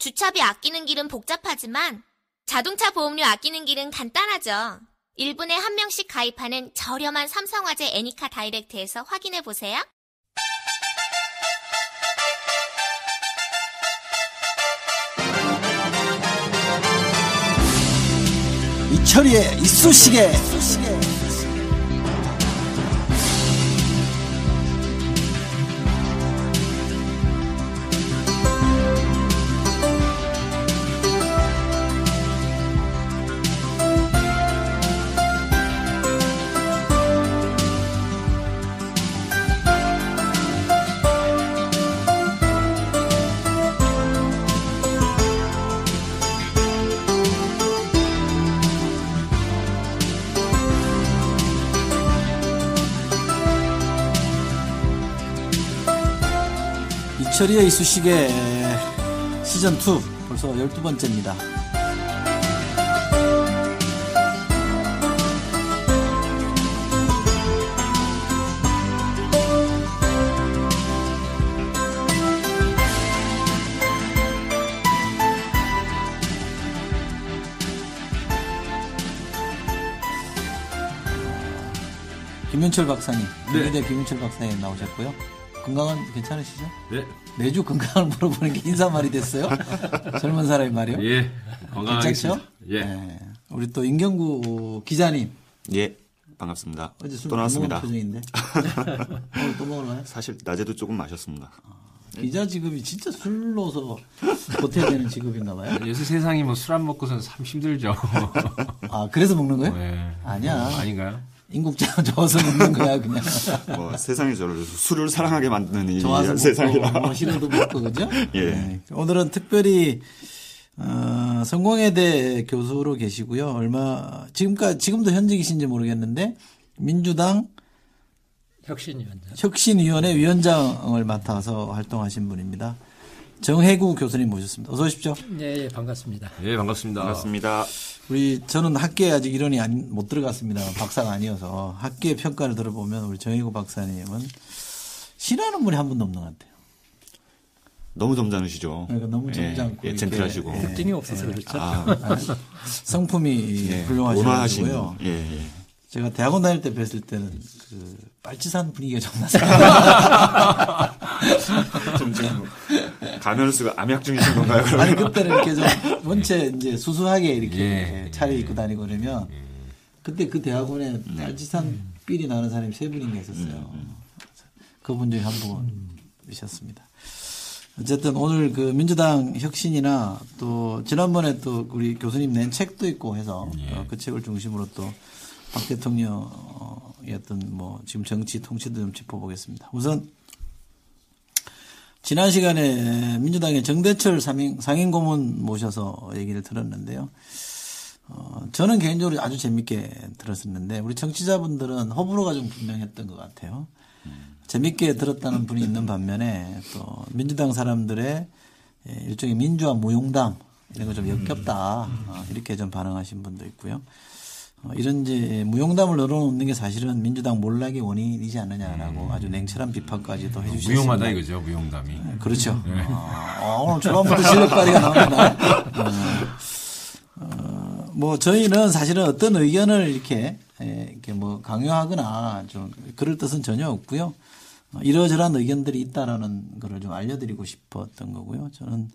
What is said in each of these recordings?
주차비 아끼는 길은 복잡하지만 자동차 보험료 아끼는 길은 간단하죠. 1분에 1명씩 가입하는 저렴한 삼성화재 애니카 다이렉트에서 확인해보세요. 이철이의 이쑤시개. 이철이의 이쑤시개 시즌2 벌써 12번째입니다. 김윤철 박사님, 경희대 김윤철 박사님 나오셨고요. 건강은 괜찮으시죠? 네. 매주 건강을 물어보는 게 인사말이 됐어요? 젊은 사람의 말이요? 예. 건강하겠습니다. 괜찮죠? 예. 네. 우리 또 임경구 기자님. 예. 반갑습니다. 어제 술 또 나왔습니다. 표정인데. 오늘 또 먹으러요? 사실 낮에도 조금 마셨습니다. 기자 직업이 진짜 술로서 버텨야 되는 직업인가 봐요. 요새 세상이 뭐 술 안 먹고서는 참 힘들죠. 아, 그래서 먹는 거예요? 네. 아니야. 아닌가요? 인국장 좋아서 먹는 거야, 그냥. 세상이 저를 술을 사랑하게 만드는 이 좋아서 세상이라. 먹고, 싫어도 먹고, 그죠? 예. 네. 오늘은 특별히, 성공회대 교수로 계시고요. 지금도 현직이신지 모르겠는데, 민주당 혁신위원회 위원장을 맡아서 활동하신 분입니다. 정혜구 교수님 모셨습니다. 어서 오십시오. 네, 반갑습니다. 예, 반갑습니다. 반갑습니다. 저는 학계에 아직 이론이 못 들어갔습니다. 박사가 아니어서. 학계의 평가를 들어보면 우리 정혜구 박사님은 싫어하는 분이 한 분도 없는 것 같아요. 너무 점잖으시죠. 그러니까 너무 점잖고. 예, 젠틀하시고. 띵이 없어서 그렇죠. 성품이 예, 훌륭하시고요. 예. 제가 대학원 다닐 때 뵀을 때는 빨치산 분위기가 좀 났어요. 좀 가면을 쓰고 암약중이신 건가요? 그러면? 아니, 그때는 이렇게 좀 원체 이제 수수하게 이렇게 차려입고 다니고 그러면 그때 그 대학원에 빨치산 삘이 나는 사람이 3분인가 있었어요. 그분 중에 한 분이셨습니다. 어쨌든 오늘 그 민주당 혁신이나 또 지난번에 또 우리 교수님 낸 책도 있고 해서 그 책을 중심으로 또 박 대통령의 어떤 지금 정치 통치도 좀 짚어보겠습니다. 우선 지난 시간에 민주당의 정대철 상임고문 모셔서 얘기를 들었는데요. 저는 개인적으로 아주 재밌게 들었었는데 우리 청취자분들은 호불호가 좀 분명했던 것 같아요. 재밌게 들었다는 분이 있는 반면에 또 민주당 사람들의 일종의 민주화 무용담 이런 거 좀 역겹다 이렇게 좀 반응하신 분도 있고요. 이런 이제 무용담을 늘어놓는 게 사실은 민주당 몰락의 원인이지 않느냐라고 아주 냉철한 비판까지도 해주셨습니다. 무용하다 이거죠, 무용담이. 그렇죠. 네. 오늘 초반부터 실력 발휘가 나옵니다. 저희는 사실은 어떤 의견을 이렇게 강요하거나 좀 그럴 뜻은 전혀 없고요. 이러저러한 의견들이 있다라는 거를 좀 알려드리고 싶었던 거고요. 저는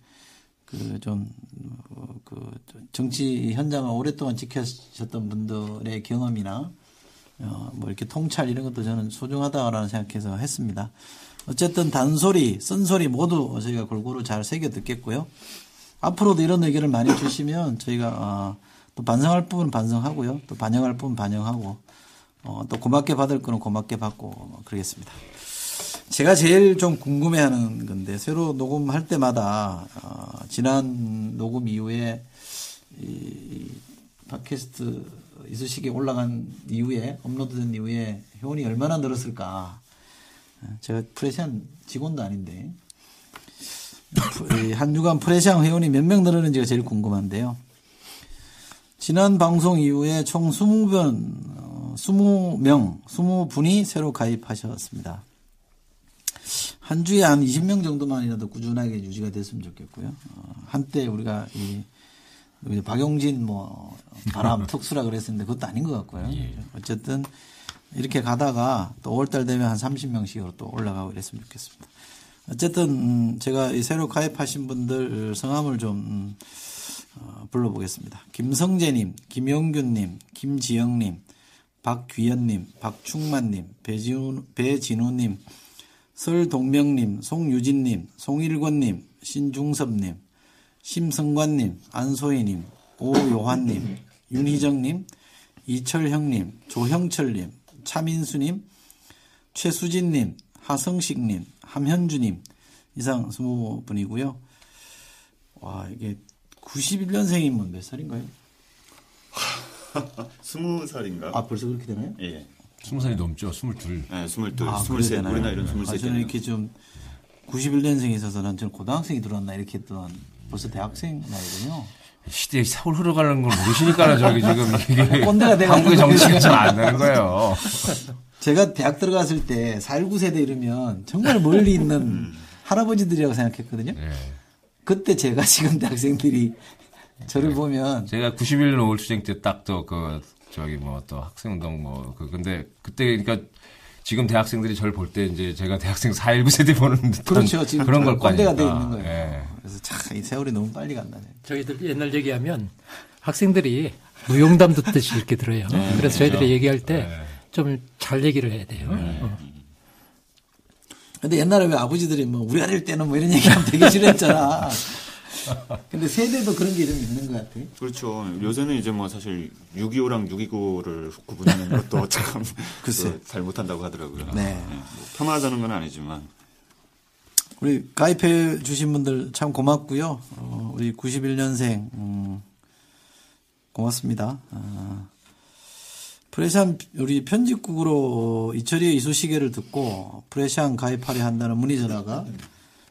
정치 현장을 오랫동안 지켜셨던 분들의 경험이나 이렇게 통찰 이런 것도 저는 소중하다라는 생각해서 했습니다. 어쨌든 단소리, 쓴소리 모두 저희가 골고루 잘 새겨 듣겠고요. 앞으로도 이런 의견을 많이 주시면 저희가 또 반성할 부분은 반성하고요. 또 반영할 부분은 반영하고 또 고맙게 받을 거는 고맙게 받고 그러겠습니다. 제가 제일 좀 궁금해하는 건데 새로 녹음할 때마다 지난 녹음 이후에 이 팟캐스트 이쑤시개 올라간 이후에 업로드된 이후에 회원이 얼마나 늘었을까. 제가 프레시안 직원도 아닌데 한 주간 프레시안 회원이 몇 명 늘었는지가 제일 궁금한데요. 지난 방송 이후에 총 20분이 새로 가입하셨습니다. 한 주에 한 20명 정도만이라도 꾸준하게 유지가 됐으면 좋겠고요. 한때 우리가 박용진 바람 특수라 그랬었는데 그것도 아닌 것 같고요. 어쨌든 이렇게 가다가 또 5월달 되면 한 30명씩으로 또 올라가고 이랬으면 좋겠습니다. 어쨌든 제가 이 새로 가입하신 분들 성함을 좀 불러보겠습니다. 김성재님, 김용균님, 김지영님, 박귀현님, 박충만님, 배진우님, 설동명님, 송유진님, 송일권님, 신중섭님, 심성관님, 안소희님, 오요한님, 윤희정님, 이철형님, 조형철님, 차민수님, 최수진님, 하성식님, 함현주님 이상 20분이고요. 와, 이게 91년생이면 몇 살인가요? 20살인가? 아, 벌써 그렇게 되나요? 예. 20살이 넘죠. 22. 네, 22, 아, 23. 우리 나이는 23. 저는 이렇게 좀 91년생이 있어서 난 저는 고등학생이 들어왔나 이렇게 했던 벌써 대학생 나이군요. 시대에 세월 흘러가는 걸 모르시니까 저기 지금 이게 꼰대가 돼가지고. 한국의 정치가 잘 안 되는 거예요. 제가 대학 들어갔을 때 4.19 세대 이러면 정말 멀리 있는 할아버지들이라고 생각했거든요. 네. 그때 제가 지금 대학생들이 저를 보면 제가 91년 5월 투쟁 때 딱 또 또 학생운동 근데 그때 그러니까 지금 대학생들이 저를 볼 때 이제 제가 대학생 4.19 세대 보는 듯한 그렇죠. 지금 그런 걸 꼰대가 거니까. 돼 있는 거예요. 예. 그래서 참 이 세월이 너무 빨리 간다네. 저희들 옛날 얘기하면 학생들이 무용담 듣듯이 이렇게 들어요. 그래서 저희들이 얘기할 때 좀 잘 얘기를 해야 돼요. 근데 옛날에 왜 아버지들이 우리 어릴 때는 이런 얘기하면 되게 싫어했잖아. 근데 세대도 그런 게 좀 있는 것 같아. 그렇죠. 요새는 이제 사실 6.25랑 6.29를 구분하는 것도 참 글쎄. 잘 못한다고 하더라고요. 네. 폄하하자는 건 아니지만. 우리 가입해 주신 분들 참 고맙고요. 우리 91년생 고맙습니다. 프레시안 우리 편집국으로 이철이의 이쑤시개를 듣고 프레시안 가입하려 한다는 문의 전화가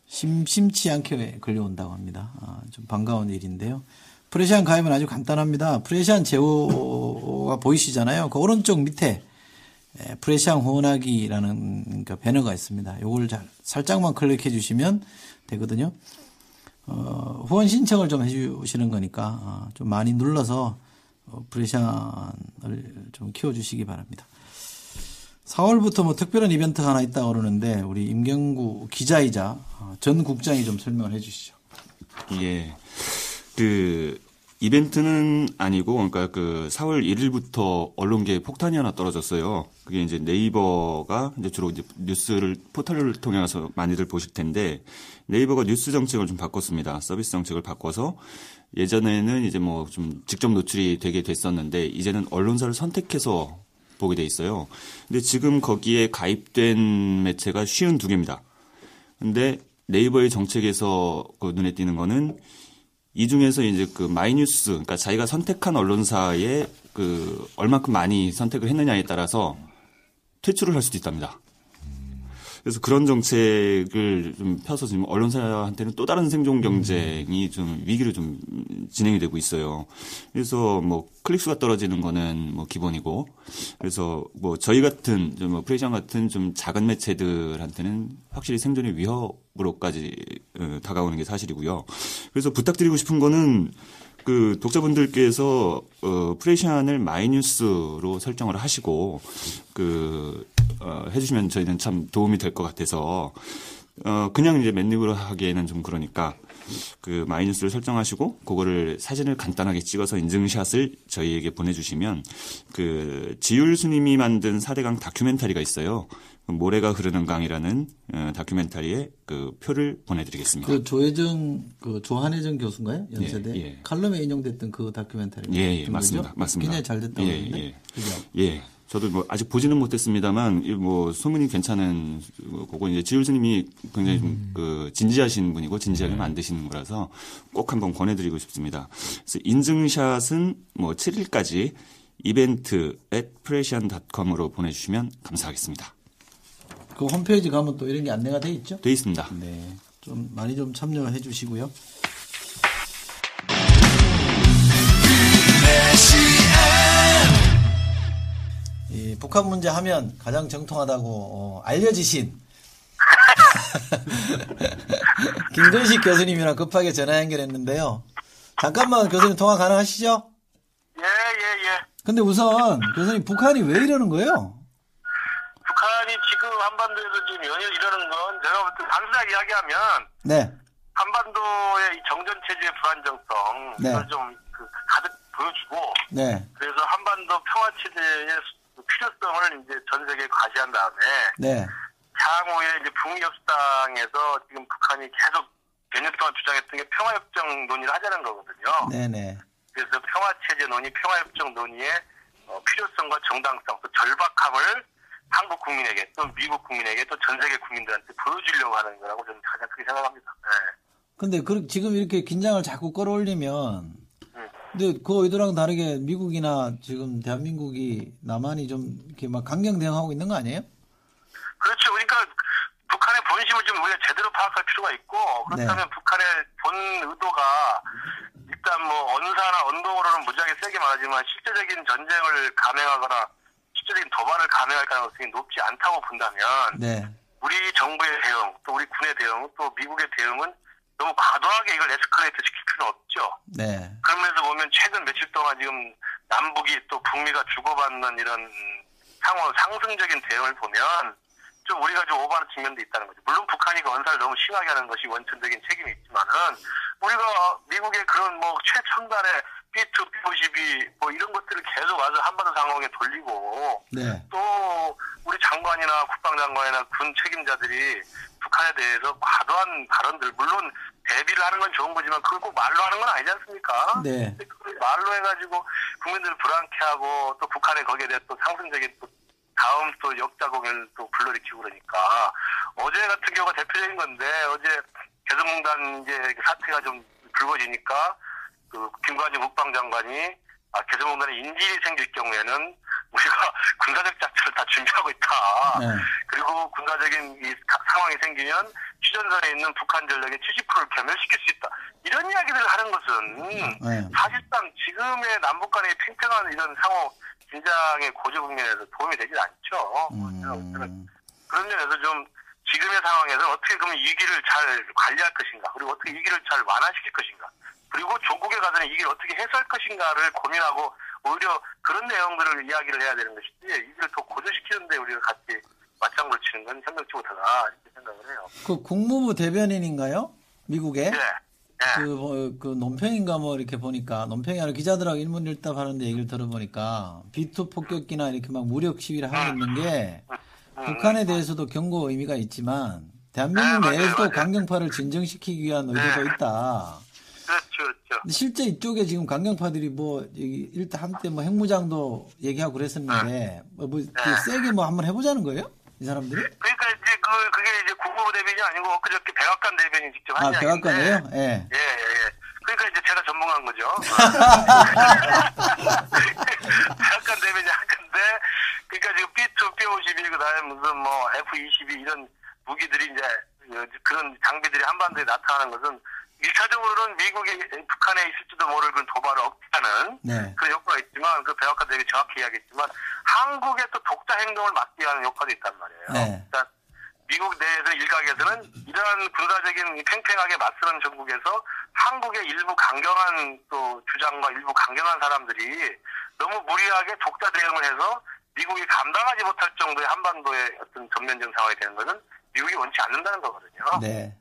심심치 않게 걸려온다고 합니다. 좀 반가운 일인데요. 프레시안 가입은 아주 간단합니다. 프레시안 제호가 보이시잖아요. 그 오른쪽 밑에 프레시안 후원하기라는 배너가 있습니다. 요걸 살짝만 클릭해 주시면 되거든요. 후원 신청을 좀 해주시는 거니까 좀 많이 눌러서 프레시안을 좀 키워주시기 바랍니다. 4월부터 특별한 이벤트가 하나 있다고 그러는데 우리 임경구 기자이자 전 국장이 좀 설명을 해 주시죠. 예. 이벤트는 아니고, 그러니까 4월 1일부터 언론계에 폭탄이 하나 떨어졌어요. 그게 이제 네이버가 이제 주로 이제 뉴스를 포털을 통해서 많이들 보실 텐데, 네이버가 뉴스 정책을 좀 바꿨습니다. 서비스 정책을 바꿔서 예전에는 이제 좀 직접 노출이 되게 됐었는데, 이제는 언론사를 선택해서 보게 돼 있어요. 근데 지금 거기에 가입된 매체가 52개입니다. 근데 네이버의 정책에서 눈에 띄는 거는 이 중에서 이제 마이뉴스, 그러니까 자기가 선택한 언론사에 얼마큼 많이 선택을 했느냐에 따라서 퇴출을 할 수도 있답니다. 그래서 그런 정책을 좀 펴서 지금 언론사한테는 또 다른 생존 경쟁이 좀 위기로 좀 진행이 되고 있어요. 그래서 클릭수가 떨어지는 거는 기본이고, 그래서 저희 같은 프레시안 같은 좀 작은 매체들한테는 확실히 생존의 위협으로까지 다가오는 게 사실이고요. 그래서 부탁드리고 싶은 거는 독자분들께서 프레시안을 마이뉴스로 설정을 하시고 해주시면 저희는 참 도움이 될 것 같아서 그냥 이제 맨입으로 하기에는 좀 그러니까 마이뉴스를 설정하시고 그거를 사진을 간단하게 찍어서 인증샷을 저희에게 보내주시면 지율스님이 만든 4대강 다큐멘터리가 있어요. 모래가 흐르는 강이라는 다큐멘터리에 표를 보내드리겠습니다. 조한혜정 교수인가요? 연세대 예. 칼럼에 인용됐던 그 다큐멘터리. 예, 맞습니다. 굉장히 잘 됐다고 하는데. 예. 예. 저도 아직 보지는 못했습니다만 소문이 괜찮은 거고 이제 지율스님이 굉장히 좀 진지하신 분이고 진지하게 만드시는 거라서 꼭 한번 권해드리고 싶습니다. 그래서 인증샷은 7일까지 event@presian.com으로 보내주시면 감사하겠습니다. 그 홈페이지 가면 또 이런 게 안내가 돼 있죠? 돼 있습니다. 네, 좀 많이 좀 참여해 주시고요. 이 북한 문제 하면 가장 정통하다고 알려지신 김근식 교수님이랑 급하게 전화 연결했는데요. 잠깐만 교수님 통화 가능하시죠? 예. 근데 우선 교수님 북한이 왜 이러는 거예요? 북한이 지금 한반도에서 지금 연일 이러는 건 제가 볼 때 단순하게 이야기하면 네. 한반도의 이 정전 체제의 불안정성 네. 이걸 좀 가득 보여주고 네. 그래서 한반도 평화 체제의 필요성을 이제 전 세계에 과시한 다음에 네. 향후에 이제 북미 협상에서 지금 북한이 계속 몇 년 동안 주장했던 게 평화협정 논의를 하자는 거거든요. 네네. 그래서 평화체제 논의, 평화협정 논의의 필요성과 정당성, 또 절박함을 한국 국민에게, 또 미국 국민에게, 또 전 세계 국민들한테 보여주려고 하는 거라고 저는 가장 크게 생각합니다. 네. 근데 지금 이렇게 긴장을 자꾸 끌어올리면, 근데 그 의도랑 다르게 미국이나 지금 대한민국이 남한이 좀 이렇게 막 강경 대응하고 있는 거 아니에요? 그렇죠. 그러니까 북한의 본심을 좀 우리가 제대로 파악할 필요가 있고, 그렇다면 네. 북한의 본 의도가 일단 뭐 언사나 언동으로는 무지하게 세게 말하지만 실제적인 전쟁을 감행하거나 실제적인 도발을 감행할 가능성이 높지 않다고 본다면 네. 우리 정부의 대응, 또 우리 군의 대응, 또 미국의 대응은 너무 과도하게 이걸 에스컬레이트 시킬 필요는 없죠. 네. 그러면서 보면 최근 며칠 동안 지금 남북이 또 북미가 주고받는 이런 상호 상승적인 대응을 보면 좀 우리가 좀 오버하는 측면도 있다는 거죠. 물론 북한이 그 언사를 너무 심하게 하는 것이 원천적인 책임이 있지만은 우리가 미국의 그런 뭐 최첨단의 B2, B52 뭐 이런 것들을 계속 아주 한반도 상황에 돌리고 네. 또 우리 장관이나 국방장관이나 군 책임자들이 북한에 대해서 과도한 발언들 물론 대비를 하는 건 좋은 거지만 그걸 꼭 말로 하는 건 아니지 않습니까? 네. 그걸 말로 해가지고 국민들을 불안케하고 또 북한에 거기에 대해 또 상승적인 또 다음 또 역자공을 또 불러일으키고 그러니까 어제 같은 경우가 대표적인 건데 어제 개성공단 이제 사태가 좀 불거지니까 그 김관진 국방장관이 개성공단에 인질이 생길 경우에는 우리가 군사적 작전을 다 준비하고 있다. 네. 그리고 군사적인 이 상황이 생기면 휴전선에 있는 북한 전력의 70%를 괴멸시킬 수 있다. 이런 이야기를 하는 것은 네. 사실상 지금의 남북 간의 팽팽한 이런 상호 긴장의 고조 국면에서 도움이 되지 않죠. 그런 면에서 좀 지금의 상황에서 어떻게 그러면 이 위기를 잘 관리할 것인가, 그리고 어떻게 이 위기를 잘 완화시킬 것인가, 그리고 조국에 가서는 이 위기를 어떻게 해소할 것인가를 고민하고 오히려 그런 내용들을 이야기를 해야 되는 것이지 이걸 더 고조시키는데 우리가 같이 맞장구를 치는 건 현명치 못하다 이렇게 생각을 해요. 그 국무부 대변인인가요? 미국에? 네. 네. 그 논평인가 뭐 이렇게 보니까 논평이 아니라 기자들하고 일문일답 하는데 얘기를 들어보니까 B2 폭격기나 이렇게 막 무력 시위를 하고 있는 게 북한에 대해서도 경고 의미가 있지만 대한민국 맞아요, 내에서도 맞아요. 강경파를 진정시키기 위한 의도가 있다. 그렇죠. 근데 실제 이쪽에 지금 강경파들이 뭐 일단 한때 뭐 핵무장도 얘기하고 그랬었는데 뭐 세게 뭐 한번 해보자는 거예요? 이 사람들이? 그러니까 이제 그게 이제 국무부 대변인이 아니고 그저께 백악관 대변인이 직접 한 이야기인데. 백악관이에요? 예. 예. 그러니까 이제 제가 전문가인 거죠. 백악관 대변인이 한 건데, 그러니까 지금 B2, B52, 그 다음에 무슨 뭐 F22 이런 무기들이 이제 그런 장비들이 한반도에 나타나는 것은 1차적으로는 미국이 북한에 있을지도 모를 그런 도발을 억제하는 네. 그런 효과가 있지만 그 백악관 대변인이 정확히 이야기했지만 한국의 또 독자 행동을 막기 위한 효과도 있단 말이에요. 네. 그러니까 미국 내에서 일각에서는 이러한 군사적인 팽팽하게 맞서는 전국에서 한국의 일부 강경한 또 주장과 일부 강경한 사람들이 너무 무리하게 독자 대응을 해서 미국이 감당하지 못할 정도의 한반도의 어떤 전면전 상황이 되는 것은 미국이 원치 않는다는 거거든요. 네.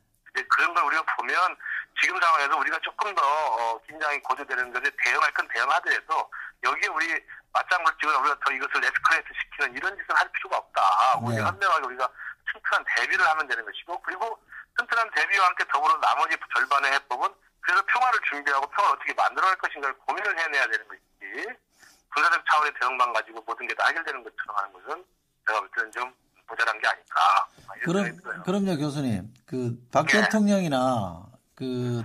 그런 걸 우리가 보면 지금 상황에서 우리가 조금 더 긴장이 고조되는 것에 대응할 건 대응하더라도 여기에 우리 맞장구를 찍어 우리가 더 이것을 에스컬레이트 시키는 이런 짓을 할 필요가 없다. 네. 우리가 현명하게 우리가 튼튼한 대비를 하면 되는 것이고 그리고 튼튼한 대비와 함께 더불어 나머지 절반의 해법은 그래서 평화를 준비하고 평화를 어떻게 만들어갈 것인가를 고민을 해내야 되는 것이지 군사적 차원의 대응만 가지고 모든 게 다 해결되는 것처럼 하는 것은 제가 볼 때는 좀 모자란 게 아닐까. 그럼요, 교수님. 박 예. 대통령이나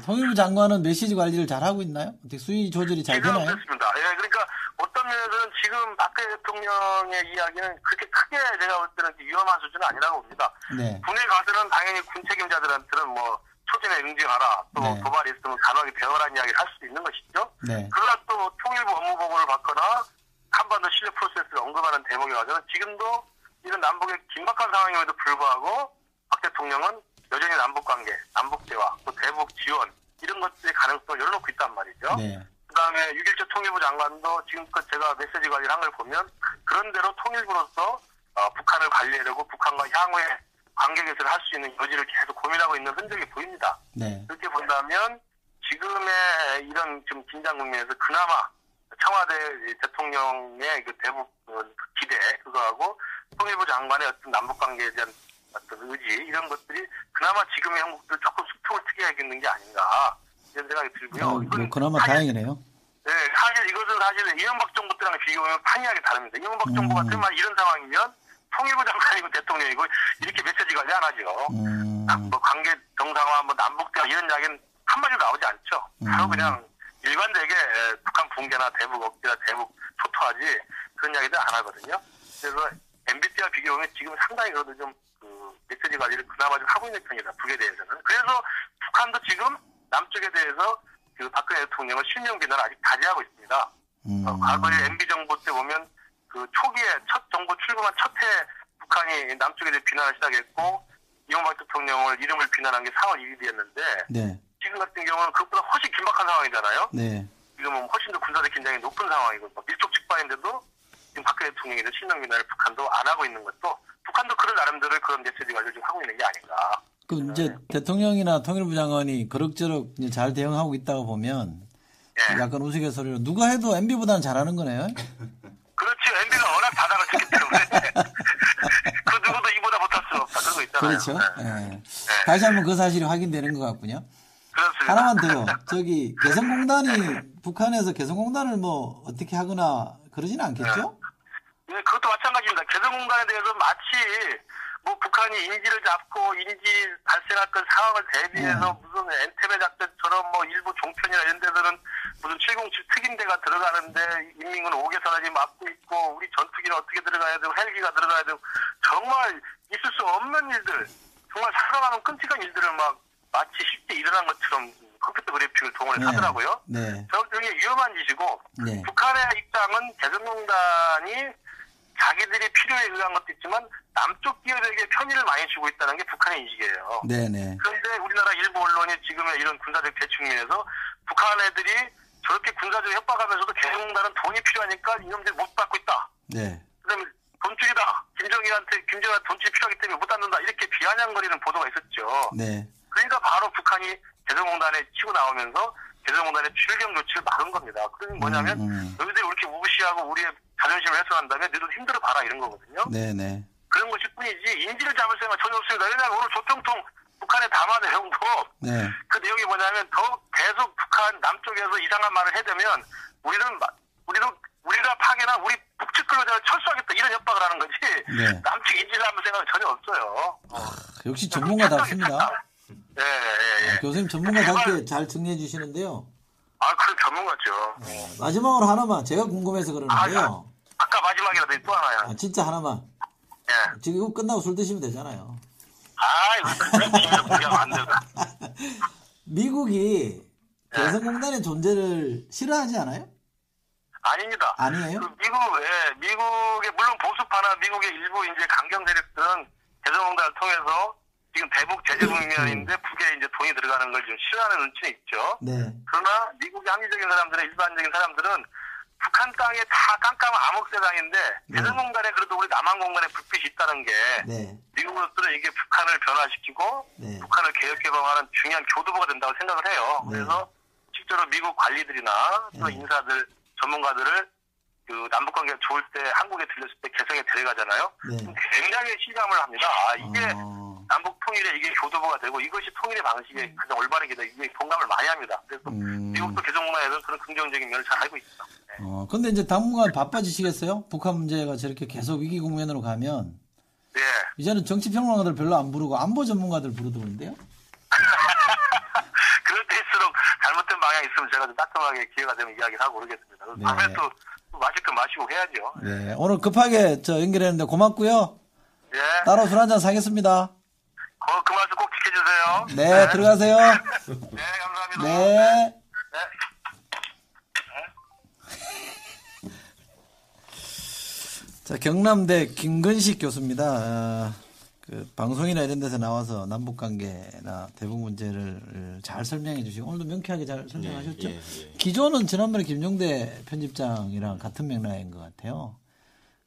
통일부 장관은 메시지 관리를 잘 하고 있나요? 어떻게 수위 조절이 잘 지금 되나요? 그렇습니다. 예, 그러니까 어떤 면에서는 지금 박 대통령의 이야기는 그렇게 크게 제가 볼 때는 위험한 수준은 아니라고 봅니다. 네. 군에 가서는 당연히 군 책임자들한테는 뭐 초진에 응징하라, 또 네. 도발이 있으면 단호하게 대응하라는 이야기를 할 수도 있는 것이죠. 네. 그러나 또 통일부 업무 보고를 받거나 한반도 실력 프로세스를 언급하는 대목에 와서는 지금도 이런 남북의 긴박한 상황임에도 불구하고 박 대통령은 여전히 남북관계, 남북대화, 또 대북 지원 이런 것들의 가능성을 열어놓고 있단 말이죠. 네. 그다음에 6.17 통일부 장관도 지금껏 제가 메시지 관리를 한 걸 보면 그런 대로 통일부로서 북한을 관리하려고 북한과 향후에 관계 개선을 할 수 있는 여지를 계속 고민하고 있는 흔적이 보입니다. 네. 그렇게 본다면 지금의 이런 좀 긴장 국면에서 그나마 청와대 대통령의 그 대북 기대 그거하고 통일부 장관의 어떤 남북관계에 대한 어떤 의지 이런 것들이 그나마 지금의 형국들 조금 수평을 트게 하겠는 게 아닌가 이런 생각이 들고요. 뭐 그나마 다행이네요. 네, 사실 이것은 사실 이명박 정부 때랑 비교하면 판이하게 다릅니다. 이명박 정부 같은 말 이런 상황이면 통일부 장관이고 대통령이고 이렇게 메시지 관리 안 하죠. 뭐 관계 정상화, 뭐 남북대화 이런 이야기는 한마디도 나오지 않죠. 바로 그냥 일관되게 북한 붕괴나 대북 억제나 대북 초토하지 그런 이야기들 안 하거든요. 그래서 MB 때와 비교하면 지금 상당히 그래도 좀 메시지 관리를 그나마 좀 하고 있는 편이다. 북에 대해서는. 그래서 북한도 지금 남쪽에 대해서 그 박근혜 대통령을 실명 비난을 아직 자제하고 있습니다. 과거에 MB 정부 때 보면 그 초기에 첫 정부 출범한 첫 해 북한이 남쪽에 대해 비난을 시작했고 이명박 대통령을 이름을 비난한 게 4월 1일이었는데 네. 지금 같은 경우는 그것보다 훨씬 긴박한 상황이잖아요. 네. 지금은 훨씬 더 군사적 긴장이 높은 상황이고 밀족직반인데도 지금 박근혜 대통령에 대해서 실명 비난을 북한도 안 하고 있는 것도 북한도 그런 나름대로 그런 메시지 관리를 좀 하고 있는 게 아닌가. 그 이제 대통령이나 통일부 장관이 그럭저럭 이제 잘 대응하고 있다고 보면 예. 약간 우스갯소리로 누가 해도 MB보다는 잘하는 거네요. 그렇죠. MB가 워낙 바닥을 쳤기 때문에 그 누구도 이보다 못할 수 없다. 그런 거 있잖아요. 그렇죠. 네. 예. 다시 한번 그 사실이 확인되는 것 같군요. 그렇습니다. 하나만 더요. 저기 개성공단이 북한에서 개성공단을 뭐 어떻게 하거나 그러지는 않겠죠? 네, 그것도 마찬가지입니다. 개성공단에 대해서 마치 뭐 북한이 인지를 잡고 인지 발생했던 상황을 대비해서 무슨 엔테베 작전처럼 뭐 일부 종편이나 이런 데들은 무슨 707 특임대가 들어가는데 인민군 5개선까지 막고 있고 우리 전투기는 어떻게 들어가야 되고 헬기가 들어가야 되고 정말 있을 수 없는 일들 정말 살아가는 끔찍한 일들을 막 마치 쉽게 일어난 것처럼 컴퓨터 그래픽을 동원을 하더라고요. 네. 저게 위험한 짓이고 네. 북한의 입장은 개성공단이 자기들이 필요에 의한 것도 있지만 남쪽 기업에게 편의를 많이 주고 있다는 게 북한의 인식이에요. 네네. 그런데 우리나라 일부 언론이 지금의 이런 군사적 대측면에서 북한 애들이 저렇게 군사적 협박하면서도 개성공단은 돈이 필요하니까 이놈들이 못 받고 있다. 네. 그다음에 돈줄이다. 김정일한테 돈줄이 필요하기 때문에 못 받는다. 이렇게 비아냥거리는 보도가 있었죠. 네. 그러니까 바로 북한이 개성공단에 치고 나오면서 개성공단의 출경 조치를 막은 겁니다. 그건 뭐냐면 너희들이 이렇게 무시하고 우리의 자존심을 훼손한다면 너희들 힘들어 봐라 이런 거거든요. 네네. 그런 것일 뿐이지 인지를 잡을 생각 전혀 없습니다. 왜냐하면 오늘 조평통 북한에 담아 내용도 네. 그 내용이 뭐냐면 더 계속 북한 남쪽에서 이상한 말을 해대면 우리가 파괴나 우리 북측 근로자를 철수하겠다 이런 협박을 하는 거지 네. 남측 인지를 잡을 생각은 전혀 없어요. 역시 전문가답습니다. 예. 교수님 전문가답게 잘 정리해 주시는데요. 그 전문가죠. 마지막으로 하나만 제가 궁금해서 그러는데요. 아까 마지막이라도 또 하나요. 진짜 하나만. 예. 지금 이거 끝나고 술 드시면 되잖아요. 그런 팀을 공개하면 안 되고. 미국이 개성공단의 존재를 싫어하지 않아요? 아닙니다. 아니에요? 미국의 물론 보수파나 미국의 일부 이제 강경 세력들은 개성공단을 통해서 지금 대북 제재 국면인데 북에 이제 돈이 들어가는 걸 좀 싫어하는 눈치는 있죠. 네. 그러나 미국의 합리적인 사람들은 일반적인 사람들은 북한 땅에 다 깜깜한 암흑세상인데 개성공단에 그래도 우리 남한 공간에 불빛이 있다는 게 네. 미국으로서는 이게 북한을 변화시키고 네. 북한을 개혁 개방하는 중요한 교두보가 된다고 생각을 해요. 네. 그래서 실제로 미국 관리들이나 또 인사들 전문가들을 그 남북관계가 좋을 때 한국에 들렸을 때 개성에 데려가잖아요. 네. 굉장히 실감을 합니다. 이게 남북 통일에 이게 교두보가 되고 이것이 통일의 방식에 가장 올바르게 이게 공감을 많이 합니다. 그래서 미국도 개성공단에서는 그런 긍정적인 면을 잘 알고 있습니다. 네. 근데 이제 당분간 바빠지시겠어요? 북한 문제가 저렇게 계속 위기 국면으로 가면. 네. 이제는 정치평론가들 별로 안 부르고 안보 전문가들 부르더군데요. 그럴 때일수록 잘못된 방향이 있으면 제가 좀 따끔하게 기회가 되면 이야기를 하고 그러겠습니다. 네. 다음에 또 마실 거 마시고 해야죠. 네. 오늘 급하게 연결했는데 고맙고요. 예. 따로 술 한잔 사겠습니다. 그 말씀 꼭 지켜주세요. 네, 들어가세요. 네, 감사합니다. 네. 자, 경남대 김근식 교수입니다. 그 방송이나 이런 데서 나와서 남북 관계나 대북 문제를 잘 설명해 주시고 오늘도 명쾌하게 잘 설명하셨죠. 기조는 지난번에 김종대 편집장이랑 같은 맥락인 것 같아요.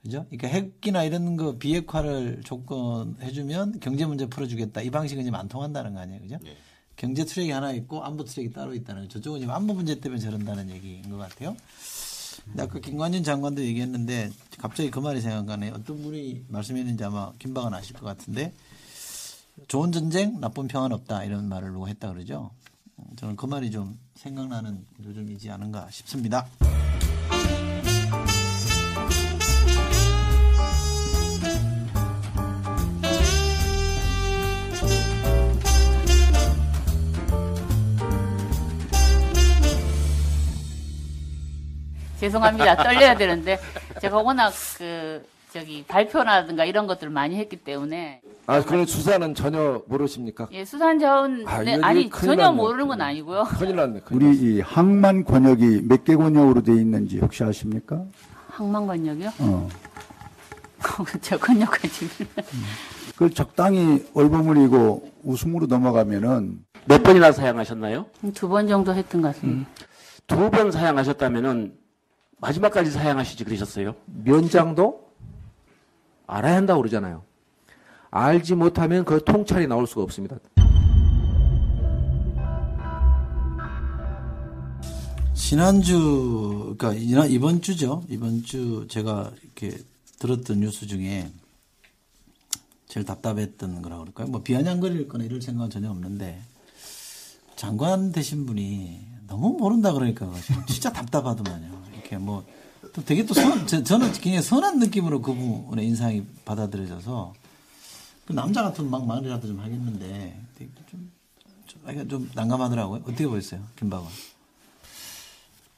그죠? 그러니까 핵이나 이런 거 비핵화를 조건해주면 경제 문제 풀어주겠다. 이 방식은 지금 안 통한다는 거 아니에요, 그죠? 경제 트랙이 하나 있고 안보 트랙이 따로 있다는 거. 저쪽은 지금 안보 문제 때문에 저런다는 얘기인 것 같아요. 근데 아까 김관진 장관도 얘기했는데 갑자기 그 말이 생각나네요. 어떤 분이 말씀했는지 아마 김박은 아실 것 같은데 좋은 전쟁, 나쁜 평화는 없다 이런 말을 누가 했다 그러죠. 저는 그 말이 좀 생각나는 요즘이지 않은가 싶습니다. 죄송합니다. 떨려야 되는데 제가 워낙 발표라든가 이런 것들을 많이 했기 때문에. 아, 그럼 수사는 전혀 모르십니까? 예, 수사는 전혀 모르는 건 아니고요. 큰일 났네. 우리 이 항만 권역이 몇 개 권역으로 돼 있는지 혹시 아십니까? 항만 권역이요? 저 권역까지. 그걸 적당히 얼버무리고 웃음으로 넘어가면은 몇 번이나 사용하셨나요? 2번 정도 했던 것 같습니다. 2번 사용하셨다면은 마지막까지 사용하시지 그러셨어요? 면장도 알아야 한다고 그러잖아요. 알지 못하면 그 통찰이 나올 수가 없습니다. 지난주, 그러니까 이번 주죠. 이번 주 제가 이렇게 들었던 뉴스 중에 제일 답답했던 거라고 그럴까요? 뭐 비아냥거릴 거나 이럴 생각은 전혀 없는데 장관 되신 분이 너무 모른다 그러니까 진짜 답답하더만요. 이렇게 뭐 또 되게 또 저는 굉장히 선한 느낌으로 그분의 인상이 받아들여져서 그 남자 같은 막 말이라도 좀 하겠는데 되게 좀 난감하더라고요. 어떻게 보셨어요, 김박원?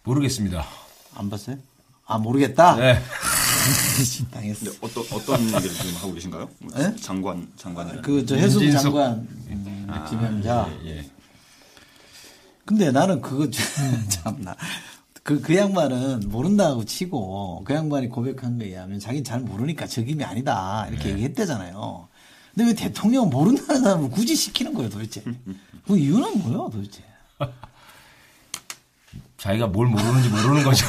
모르겠습니다. 안 봤어요? 아, 모르겠다? 네. 당했어. 어떤 얘기를 지금 하고 계신가요? 네? 장관이라는. 저 해수부 장관 김영자. 예. 근데 나는 그거 참나. 그 양반은 모른다고 치고 그 양반이 고백한 거에 의하면 자기는 잘 모르니까 적임이 아니다. 이렇게 얘기했대잖아요. 근데 왜 대통령은 모른다는 사람을 굳이 시키는 거예요, 도대체? 그 이유는 뭐예요, 도대체? 자기가 뭘 모르는지 모르는 거죠.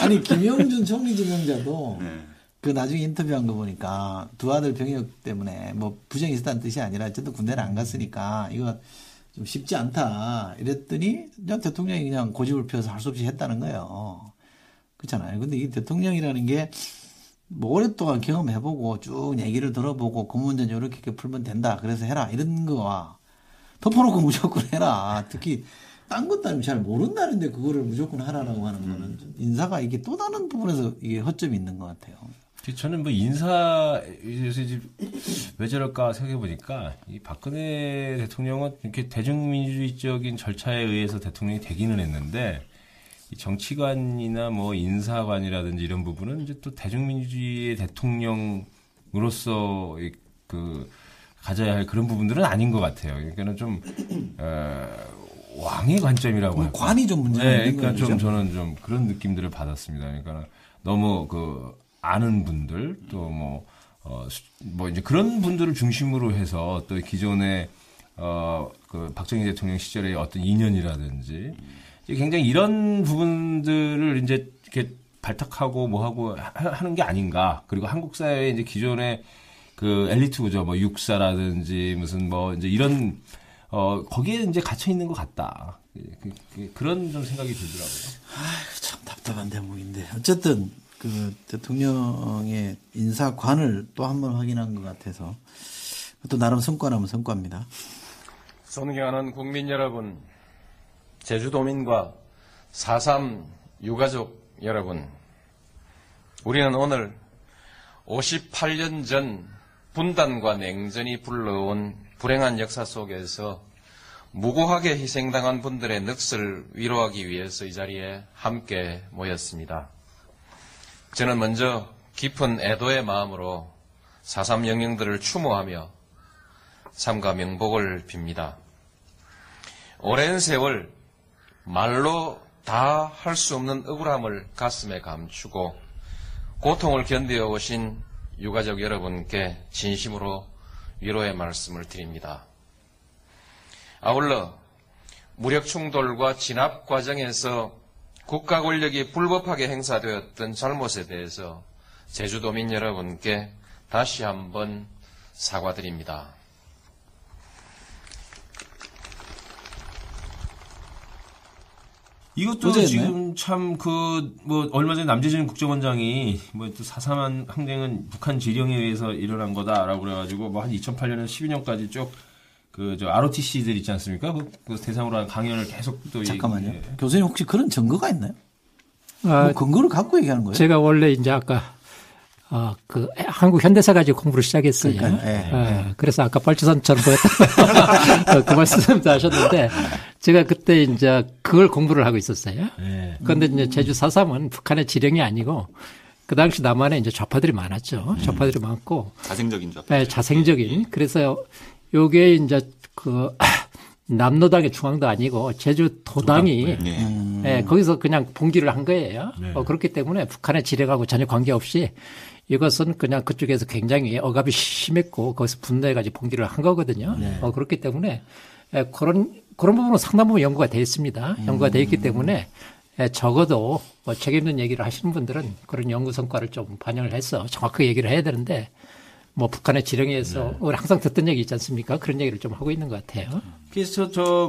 아니, 김영준 총리지명자도 그 나중에 인터뷰한 거 보니까 두 아들 병역 때문에 뭐 부정이 있었다는 뜻이 아니라 저도 군대를 안 갔으니까 이거 좀 쉽지 않다 이랬더니 그냥 대통령이 그냥 고집을 펴서 할 수 없이 했다는 거예요. 그렇잖아요. 근데 이 대통령이라는 게 뭐 오랫동안 경험해보고 쭉 얘기를 들어보고 그 문제는 이렇게 풀면 된다. 그래서 해라. 이런 거와 덮어놓고 무조건 해라. 특히 딴 것도 아니면 잘 모른다는데 그거를 무조건 하라라고 하는 거는 인사가 이게 또 다른 부분에서 이게 허점이 있는 것 같아요. 저는 뭐 인사에서 이제 왜 저럴까 생각해 보니까 이 박근혜 대통령은 이렇게 대중민주주의적인 절차에 의해서 대통령이 되기는 했는데 이 정치관이나 뭐 인사관이라든지 이런 부분은 이제 또 대중민주주의의 대통령으로서 그 가져야 할 그런 부분들은 아닌 것 같아요. 그러니까는 좀 왕의 관점이라고 할까. 관이 좀 문제가 있는 거죠. 그러니까 거죠? 저는 좀 그런 느낌들을 받았습니다. 그러니까 너무 아는 분들 또 뭐 이제 그런 분들을 중심으로 해서 또 기존의 그 박정희 대통령 시절의 어떤 인연이라든지 굉장히 이런 부분들을 이제 이렇게 발탁하고 뭐하고 하는 게 아닌가. 그리고 한국 사회의 이제 기존의 그 엘리트 구조, 뭐 육사라든지 무슨 뭐 이제 이런 거기에 이제 갇혀 있는 것 같다. 그런 좀 생각이 들더라고요. 참 답답한 대목인데 어쨌든 그 대통령의 인사관을 또 한 번 확인한 것 같아서 또 나름 성과라면 성과입니다. 존경하는 국민 여러분, 제주도민과 4.3 유가족 여러분, 우리는 오늘 58년 전 분단과 냉전이 불러온 불행한 역사 속에서 무고하게 희생당한 분들의 넋을 위로하기 위해서 이 자리에 함께 모였습니다. 저는 먼저 깊은 애도의 마음으로 4.3 영령들을 추모하며 삼가 명복을 빕니다. 오랜 세월 말로 다 할 수 없는 억울함을 가슴에 감추고 고통을 견뎌 오신 유가족 여러분께 진심으로 위로의 말씀을 드립니다. 아울러 무력 충돌과 진압 과정에서 국가 권력이 불법하게 행사되었던 잘못에 대해서 제주도민 여러분께 다시 한번 사과드립니다. 이것도 어제였나요? 지금 참 뭐 얼마 전에 남재준 국정원장이 뭐 또 4.3 항쟁은 북한 지령에 의해서 일어난 거다라고 그래가지고 뭐 한 2008년에서 12년까지 쭉 저 ROTC들 있지 않습니까? 그 대상으로 한 강연을 계속 또 잠깐만요. 교수님 혹시 그런 증거가 있나요? 뭐 근거를 갖고 얘기하는 거예요? 제가 원래 이제 아까 그 한국 현대사 가지고 공부를 시작했어요. 그래서 아까 빨치산처럼 보였다. 그 말씀도 하셨는데 제가 그때 이제 그걸 공부를 하고 있었어요. 그런데 이제 제주 4.3은 북한의 지령이 아니고 그 당시 남한에 이제 좌파들이 많았죠. 좌파들이 많고 자생적인 좌파. 네, 자생적인. 그래서 요게 이제 남로당의 중앙도 아니고 제주도당이 거기서 그냥 봉기를 한 거예요. 그렇기 때문에 북한의 지령하고 전혀 관계없이 이것은 그냥 그쪽에서 굉장히 억압이 심했고 거기서 분노해가지고 봉기를 한 거거든요. 그렇기 때문에 그런 부분은 상당 부분 연구가 되어 있습니다. 연구가 되어 있기 때문에 적어도 뭐 책임있는 얘기를 하시는 분들은 그런 연구 성과를 좀 반영을 해서 정확하게 얘기를 해야 되는데 뭐 북한의 지령에 의해서 우리 항상 듣던 얘기 있지 않습니까? 그런 얘기를 좀 하고 있는 것 같아요. 그래서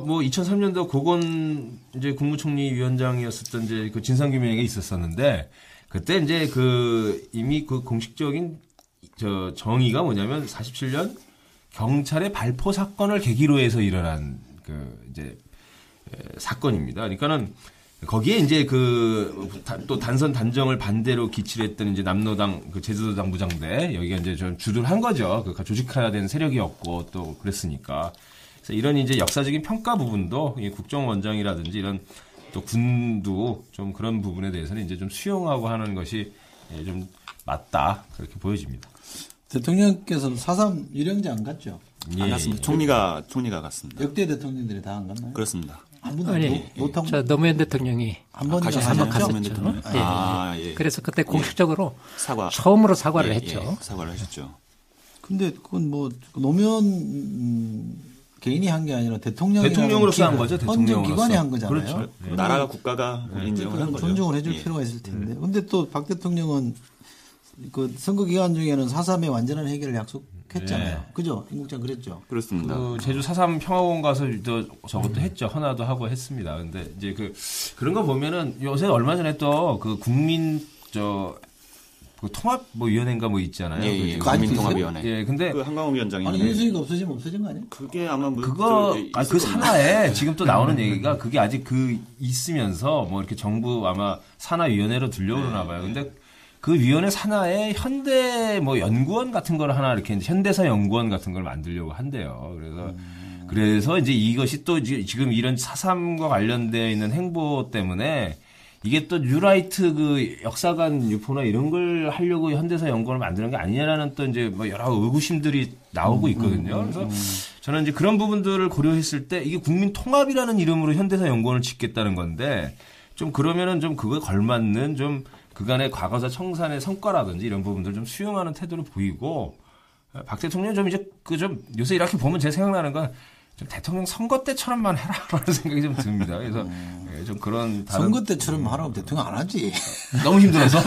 뭐 2003년도 고건 이제 국무총리 위원장이었었던 이제 그 진상규명회가 있었었는데 그때 이제 이미 공식적인 정의가 뭐냐면 47년 경찰의 발포 사건을 계기로 해서 일어난 이제 사건입니다. 그러니까는 거기에 이제 또 단선 단정을 반대로 기치를 했던 이제 남로당 제주도당 무장대 여기가 이제 좀 주도를 한 거죠. 조직화된 세력이었고 또 그랬으니까. 그래서 이런 이제 역사적인 평가 부분도 국정원장이라든지 이런 또 군도 좀 그런 부분에 대해서는 이제 좀 수용하고 하는 것이 좀 맞다 그렇게 보여집니다. 대통령께서는 4.3 유령제 안 갔죠? 안 갔습니다. 총리가 갔습니다. 역대 대통령들이 다 안 갔나요? 그렇습니다. 한 번도 저 노무현 대통령이 한 번도 한번 갔었죠. 그래서 그때 공식적으로 처음으로 사과를 했죠. 사과를 하셨죠. 근데 그건 뭐 노무현 개인이 한 게 아니라 대통령으로서 한 거죠. 헌정 기관이 한 거잖아요. 그렇죠. 나라가 국가가 인정을 한 거죠. 존중을 해줄 필요가 있을 텐데. 근데 또 박 대통령은 그 선거 기간 중에는 4.3의 완전한 해결을 약속했잖아요. 그죠? 임 국장 그랬죠. 그렇습니다. 제주 4.3 평화공원 가서 저것도 했죠. 헌화도 하고 했습니다. 근데 이제 그런 거 보면은 요새 얼마 전에 또 국민 통합 위원회인가 있잖아요. 국민통합위원회. 근데 한강호 위원장이 아니 윤수위가 없어지면 없어진 거 아니에요? 그게 아마 그 산하에 지금 또 나오는 얘기가 그게 아직 있으면서 뭐 이렇게 정부 아마 산하위원회로 들려오나 봐요. 근데 그 위원회 산하에 현대 연구원 같은 걸 하나 이렇게 현대사 연구원 같은 걸 만들려고 한대요. 그래서 이제 이것이 또 지금 이런 4.3과 관련되어 있는 행보 때문에 이게 또 뉴라이트 역사관 유포나 이런 걸 하려고 현대사 연구원을 만드는 게 아니냐라는 또 이제 여러 의구심들이 나오고 있거든요. 그래서 저는 이제 그런 부분들을 고려했을 때 이게 국민 통합이라는 이름으로 현대사 연구원을 짓겠다는 건데 좀 그러면은 좀 그거에 걸맞는 좀 그간의 과거사 청산의 성과라든지 이런 부분들 좀 수용하는 태도를 보이고 박 대통령 좀 이제 요새 이렇게 보면 제 생각나는 건 좀 대통령 선거 때처럼만 해라라는 생각이 좀 듭니다. 그래서 좀 그런 선거 때처럼 하라면 대통령 안 하지. 너무 힘들어서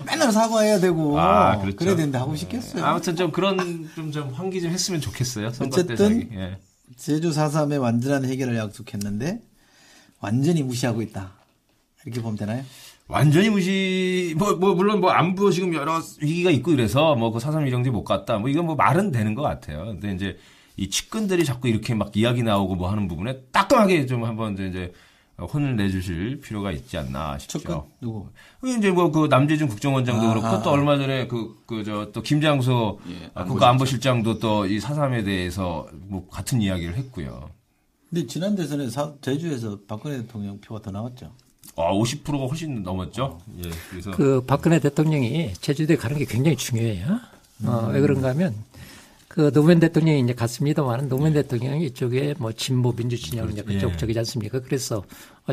맨날 사과해야 되고 그렇죠. 그래야 되는데 하고 싶겠어요. 아무튼 좀 그런 좀 환기 좀 했으면 좋겠어요. 선거 어쨌든 제주 4.3의 완전한 해결을 약속했는데 완전히 무시하고 있다. 이렇게 보면 되나요? 완전히 물론 안보 지금 여러 위기가 있고 이래서 그 4.3 유령제 못 갔다. 이건 말은 되는 것 같아요. 근데 이제 이 측근들이 자꾸 이렇게 막 이야기 나오고 하는 부분에 따끔하게 좀 한번 이제 혼을 내주실 필요가 있지 않나 싶죠. 측근 누구? 이제 남재준 국정원장도 그렇고 또 얼마 전에 또 김장수 국가안보실장도 또 이 4.3에 대해서 같은 이야기를 했고요. 근데 지난 대선에 제주에서 박근혜 대통령 표가 더 나왔죠. 50%가 훨씬 넘었죠. 그래서 박근혜 대통령이 제주도에 가는 게 굉장히 중요해요. 왜 그런가 하면 노무현 대통령이 이제 갔습니다만 노무현 대통령이 이쪽에 진보 민주 진영 이제 그쪽 저기지 않습니까? 그래서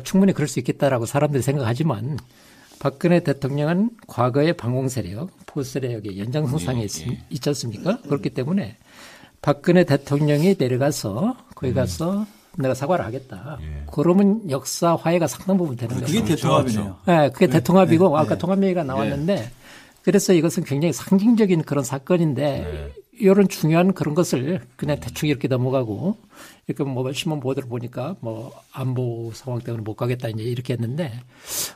충분히 그럴 수 있겠다라고 사람들이 생각하지만 박근혜 대통령은 과거의 방공 세력, 포세력의 연장선상에 있지 않습니까? 그렇기 때문에 박근혜 대통령이 내려가서 거기 가서 내가 사과를 하겠다. 그러면 역사 화해가 상당 부분 되는 거죠. 그게 대통합이네요. 네, 그게 대통합이고 아까 통합 얘기가 나왔는데 그래서 이것은 굉장히 상징적인 그런 사건인데 이런 중요한 그런 것을 그냥 대충 이렇게 넘어가고 이렇게 뭐 신문 보도를 보니까 뭐 안보 상황 때문에 못 가겠다 이제 이렇게 했는데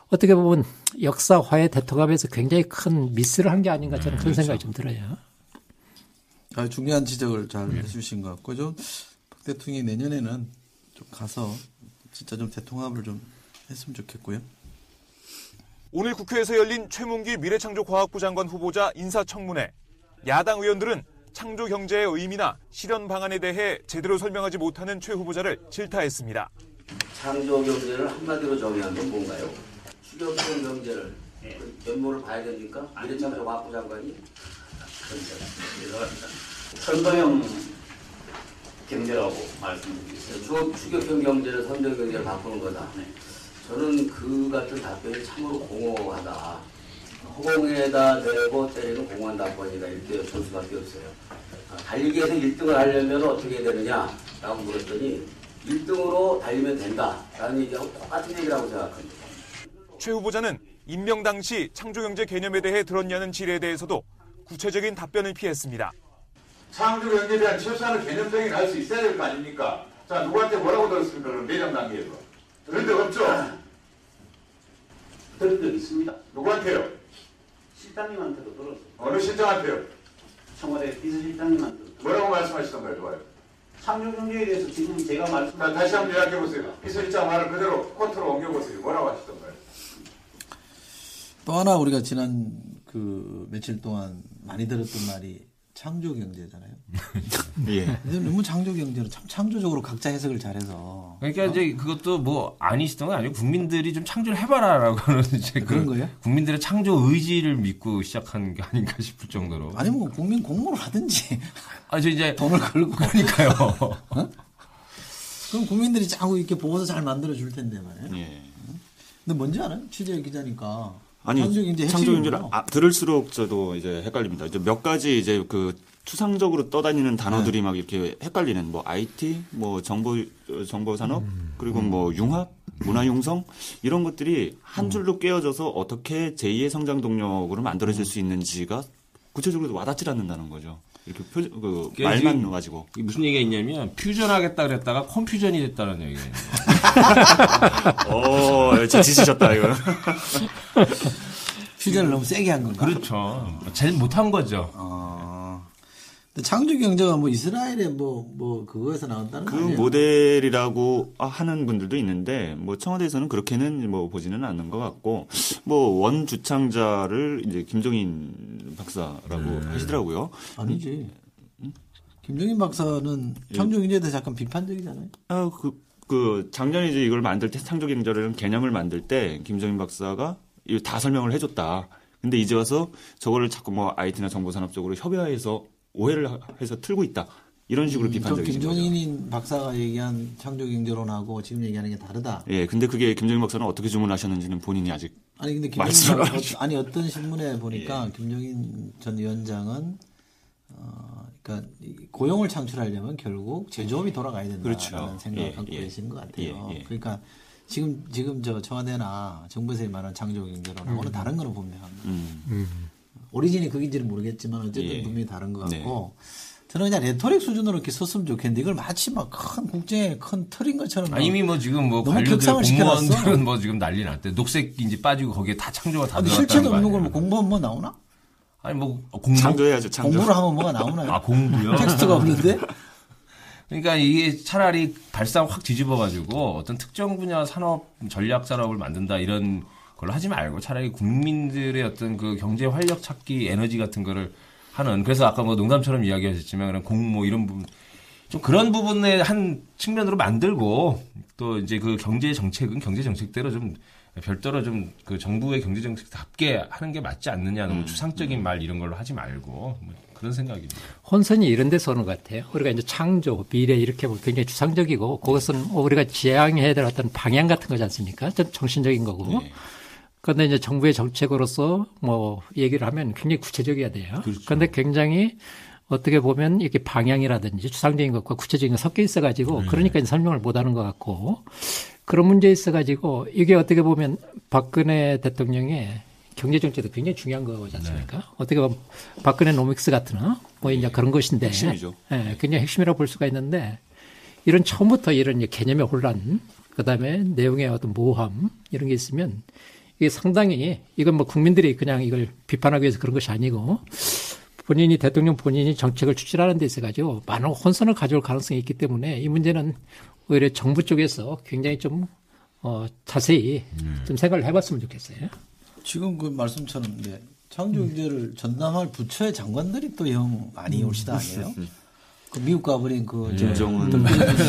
어떻게 보면 역사 화해 대통합에서 굉장히 큰 미스를 한 게 아닌가 저는 그런 생각이 좀 들어요. 중요한 지적을 잘 해주신 것 같고 좀 박 대통령이 내년에는 좀 가서 진짜 좀 대통합을 좀 했으면 좋겠고요. 오늘 국회에서 열린 최문기 미래창조과학부 장관 후보자 인사청문회. 야당 의원들은 창조 경제의 의미나 실현 방안에 대해 제대로 설명하지 못하는 최 후보자를 질타했습니다. 창조 경제를 한마디로 정의한 건 뭔가요? 추격형 경제를 면모를 봐야 됩니까? 미래창조과학부 장관이? 선도형 경제라고 말씀드리겠습니다. 추격형 경제를 선도형 경제를 바꾸는 거다. 저는 그 같은 답변이 참으로 공허하다. 허공에다 대고 때리는 공허한 답변이다. 이렇게 볼 수밖에 없어요. 달리기에서 1등을 하려면 어떻게 해야 되느냐라고 물었더니 1등으로 달리면 된다라는 얘기하고 똑같은 얘기라고 생각합니다. 최 후보자는 임명 당시 창조경제 개념에 대해 들었냐는 질의에 대해서도 구체적인 답변을 피했습니다. 창조경제에 대한 최소한의 개념적인 알 수 있어야 될 거 아닙니까? 자, 누구한테 뭐라고 들었습니까? 그럼 내정 단계에서. 들은 적 없죠? 들은 적 있습니다. 누구한테요? 실장님한테도 들었어요. 어느 실장한테요? 청와대 비서실장님한테. 뭐라고 말씀하시던가요? 좋아요. 창조경제에 대해서 지금 제가 말씀. 자, 다시 한번 요약해보세요. 비서실장 말을 그대로 코트로 옮겨보세요. 뭐라고 하시던가요? 또 하나 우리가 지난 그 며칠 동안 많이 들었던 말이 창조경제잖아요. 예. 너무 창조경제로 참 창조적으로 각자 해석을 잘해서. 그러니까 이제 그것도 뭐 아니시던 건 아니고 국민들이 좀 창조를 해봐라라고 하는 이제 그런 거예요? 국민들의 창조 의지를 믿고 시작한 게 아닌가 싶을 정도로. 아니 뭐 국민 공모를 하든지. 저 이제 돈을 걸고. 그러니까요. 어? 그럼 국민들이 자꾸 이렇게 보고서 잘 만들어 줄 텐데 말이에요. 예. 근데 뭔지 알아요? 취재 기자니까. 아니, 창조경제를 들을수록 저도 이제 헷갈립니다. 이제 몇 가지 이제 그 추상적으로 떠다니는 단어들이 막 이렇게 헷갈리는 뭐 IT, 뭐 정보 산업, 그리고 뭐 융합, 문화 융성 이런 것들이 한 줄로 깨어져서 어떻게 제2의 성장 동력으로 만들어질 수 있는지가 구체적으로 와닿질 않는다는 거죠. 이렇게 말만 가지고. 무슨 얘기가 있냐면 퓨전하겠다 그랬다가 컴퓨전이 됐다는 얘기가 있네요. 지치셨다 이거. 퓨전을 너무 세게 한 건가? 그렇죠. 제일 못한 거죠. 근데 창조 경제가 뭐 이스라엘의 뭐 그거에서 나온다는 거 아니에요? 모델이라고 하는 분들도 있는데 뭐 청와대에서는 그렇게는 뭐 보지는 않는 것 같고 뭐 원 주창자를 이제 김종인 박사라고 하시더라고요. 아니지. 김종인 박사는 창조 경제에 대해서 약간 비판적이잖아요. 작년에 이제 이걸 만들 때 창조 경제라는 개념을 만들 때 김종인 박사가 이거 다 설명을 해줬다. 근데 이제 와서 저거를 자꾸 뭐 IT나 정보산업 쪽으로 협의해서 오해를 해서 틀고 있다. 이런 식으로 비판적이신 거죠. 김종인 박사가 얘기한 창조경제론하고 지금 얘기하는 게 다르다. 예, 근데 그게 김종인 박사는 어떻게 주문하셨는지는 본인이 아직 근데 어떤 신문에 보니까 김종인 전 위원장은 그러니까 고용을 창출하려면 결국 제조업이 돌아가야 된다는 그렇죠. 생각을 갖고 계신 것 같아요. 그러니까 지금 저 청와대나 정부에서 말하는 창조경제론하고는 다른 거는 분명합니다. 오리진이 그긴지는 모르겠지만 어쨌든 분명히 다른 것 같고 저는 그냥 레토릭 수준으로 이렇게 썼으면 좋겠는데 이걸 마치 막 큰 국정의 큰 틀인 것처럼 이미 뭐 지금 뭐 관료들 공무원들은 뭐 지금 난리 났대. 녹색인지 빠지고 거기에 다 창조가 다 들어갔다는 실체도 없는 걸 뭐 공부하면 뭐 나오나? 아니 뭐 공부? 창조해야죠. 창조. 공부를 하면 뭐가 나오나요? 공부요? 텍스트가 없는데? 그러니까 이게 차라리 발상 확 뒤집어가지고 어떤 특정 분야 산업 전략 산업을 만든다 이런 걸로 하지 말고 차라리 국민들의 어떤 그 경제 활력 찾기 에너지 같은 거를 하는. 그래서 아까 뭐 농담처럼 이야기하셨지만 그런 공모 이런 부분 좀 그런 부분의 한 측면으로 만들고 또 이제 그 경제 정책은 경제 정책대로 좀 별도로 좀 그 정부의 경제 정책답게 하는 게 맞지 않느냐. 너무 추상적인 말 이런 걸로 하지 말고 뭐 그런 생각입니다. 혼선이 이런 데서 오는 것 같아요. 우리가 이제 창조, 미래 이렇게 보면 굉장히 추상적이고 그것은 우리가 지향해야 될 어떤 방향 같은 거지 않습니까? 좀 정신적인 거고. 그런데 이제 정부의 정책으로서 뭐 얘기를 하면 굉장히 구체적이어야 돼요. 그렇죠. 그런데 굉장히 어떻게 보면 이렇게 방향이라든지 추상적인 것과 구체적인 게 섞여 있어가지고 그러니까 설명을 못하는 것 같고 그런 문제에 있어가지고 이게 어떻게 보면 박근혜 대통령의 경제정책도 굉장히 중요한 거지 않습니까? 네. 어떻게 보면 박근혜 노믹스 같은 뭐 이제 그런 것인데 핵심이죠. 예, 굉장히 핵심이라고 볼 수가 있는데 이런 처음부터 이런 개념의 혼란 그다음에 내용의 어떤 모호함 이런 게 있으면 이게 상당히 이건 뭐 국민들이 그냥 이걸 비판하기 위해서 그런 것이 아니고 본인이 대통령 본인이 정책을 추진하는 데 있어가지고 많은 혼선을 가져올 가능성이 있기 때문에 이 문제는 오히려 정부 쪽에서 굉장히 좀 자세히 좀 생각을 해봤으면 좋겠어요. 지금 그 말씀처럼 창조경제를 전담할 부처의 장관들이 또 영 많이 올시다 아니에요? 그 미국 가버린 그 김정은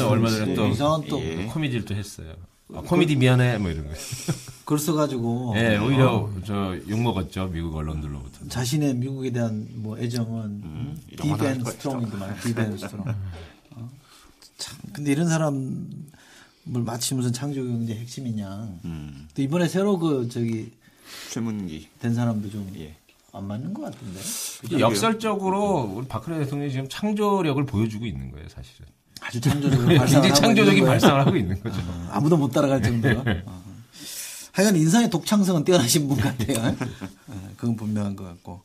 얼마 전에 또 이상한 또 코미디를 또 했어요. 코미디 미안해 뭐 이런 거. 글 써가지고 오히려 저 욕 먹었죠 미국 언론들로부터. 자신의 미국에 대한 뭐 애정은 딥 앤 스트롱이더만 딥 앤 스트롱. 참 근데 이런 사람을 마치 무슨 창조경제 핵심이냐. 또 이번에 새로 그 저기 최문기 된 사람도 좀 안 맞는 것 같은데. 역설적으로 우리 박근혜 대통령이 지금 창조력을 보여주고 있는 거예요, 사실은. 아주 창조적으로 굉장히 창조적인 발상을 하고 있는 거죠. 아무도 못 따라갈 정도로. 하여간 인상의 독창성은 뛰어나신 분 같아요. 그건 분명한 것 같고.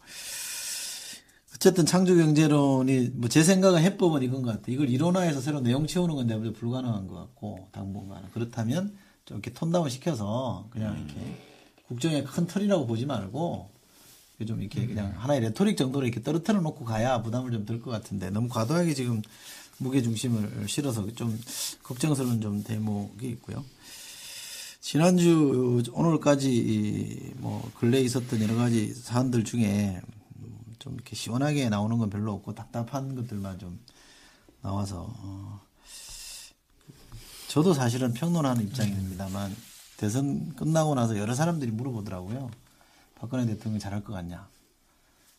어쨌든 창조경제론이 뭐 제 생각은 해법은 이건 것 같아요. 이걸 이론화해서 새로 내용 채우는 건 내가 불가능한 것 같고 당분간은. 그렇다면 좀 이렇게 톤다운 시켜서 그냥 이렇게 국정의 큰 틀이라고 보지 말고 좀 이렇게 그냥 하나의 레토릭 정도로 이렇게 떨어뜨려 놓고 가야 부담을 좀 덜 것 같은데 너무 과도하게 지금 무게 중심을 실어서 좀 걱정스러운 좀 대목이 있고요. 지난주 오늘까지 뭐 근래에 있었던 여러 가지 사안들 중에 좀 이렇게 시원하게 나오는 건 별로 없고 답답한 것들만 좀 나와서 저도 사실은 평론하는 입장입니다만 대선 끝나고 나서 여러 사람들이 물어보더라고요. 박근혜 대통령이 잘할 것 같냐.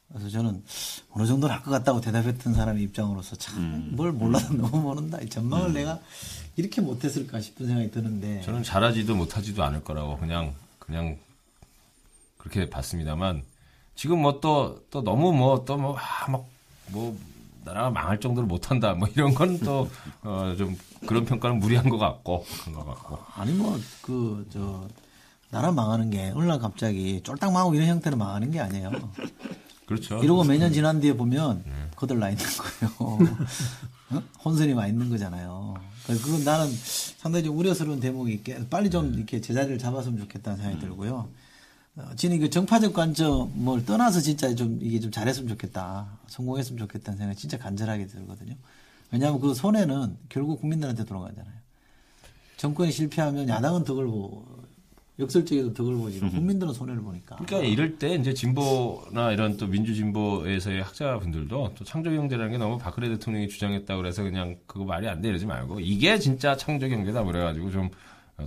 그래서 저는 어느 정도는 할 것 같다고 대답했던 사람의 입장으로서 참 뭘 몰라서 너무 모른다. 이 전망을 내가 이렇게 못했을까 싶은 생각이 드는데. 저는 잘하지도 못하지도 않을 거라고 그냥 그렇게 봤습니다만 지금 뭐 또 너무 나라가 망할 정도로 못한다 뭐 이런 건 또 좀 그런 평가는 무리한 것 같고 그런 것 같고. 아니 나라 망하는 게 어느 날 갑자기 쫄딱 망하고 이런 형태로 망하는 게 아니에요. 그렇죠. 이러고 몇 년 지난 뒤에 보면 거들나 있는 거예요. 혼선이 와 있는 거잖아요. 그건 나는 상당히 좀 우려스러운 대목이 있게 빨리 좀 이렇게 제자리를 잡았으면 좋겠다는 생각이 들고요. 저는 그 정파적 관점을 떠나서 진짜 좀 이게 좀 잘했으면 좋겠다. 성공했으면 좋겠다는 생각이 진짜 간절하게 들거든요. 왜냐하면 그 손해는 결국 국민들한테 돌아가잖아요. 정권이 실패하면 야당은 덕을 보고 역설적에도 덕을 보지만 국민들은 손해를 보니까. 그러니까 이럴 때 이제 진보나 이런 또 민주진보에서의 학자분들도 또 창조경제라는 게 너무 박근혜 대통령이 주장했다고 그래서 그냥 그거 말이 안 돼 이러지 말고 이게 진짜 창조경제다 그래가지고 좀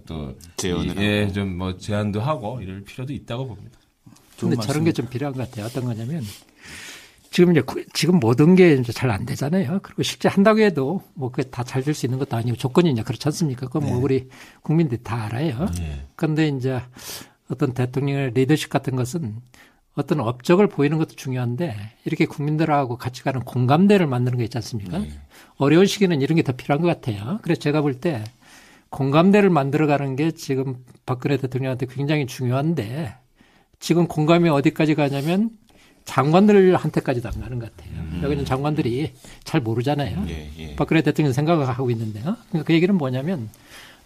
또 제안을 좀 뭐 제안도 하고 이럴 필요도 있다고 봅니다. 그런데 저런 게 좀 필요한 것 같아요. 어떤 거냐면 지금 모든 게 이제 잘 안 되잖아요. 그리고 실제 한다고 해도 뭐 그게 다 잘 될 수 있는 것도 아니고 조건이 이제 그렇지 않습니까? 그건 뭐 우리 국민들이 다 알아요. 그런데 이제 어떤 대통령의 리더십 같은 것은 어떤 업적을 보이는 것도 중요한데 이렇게 국민들하고 같이 가는 공감대를 만드는 게 있지 않습니까? 어려운 시기는 이런 게 더 필요한 것 같아요. 그래서 제가 볼 때 공감대를 만들어가는 게 지금 박근혜 대통령한테 굉장히 중요한데 지금 공감이 어디까지 가냐면 장관들한테까지도 안 가는 것 같아요. 여기는 장관들이 잘 모르잖아요. 박근혜 대통령 생각을 하고 있는데요. 그러니까 그 얘기는 뭐냐면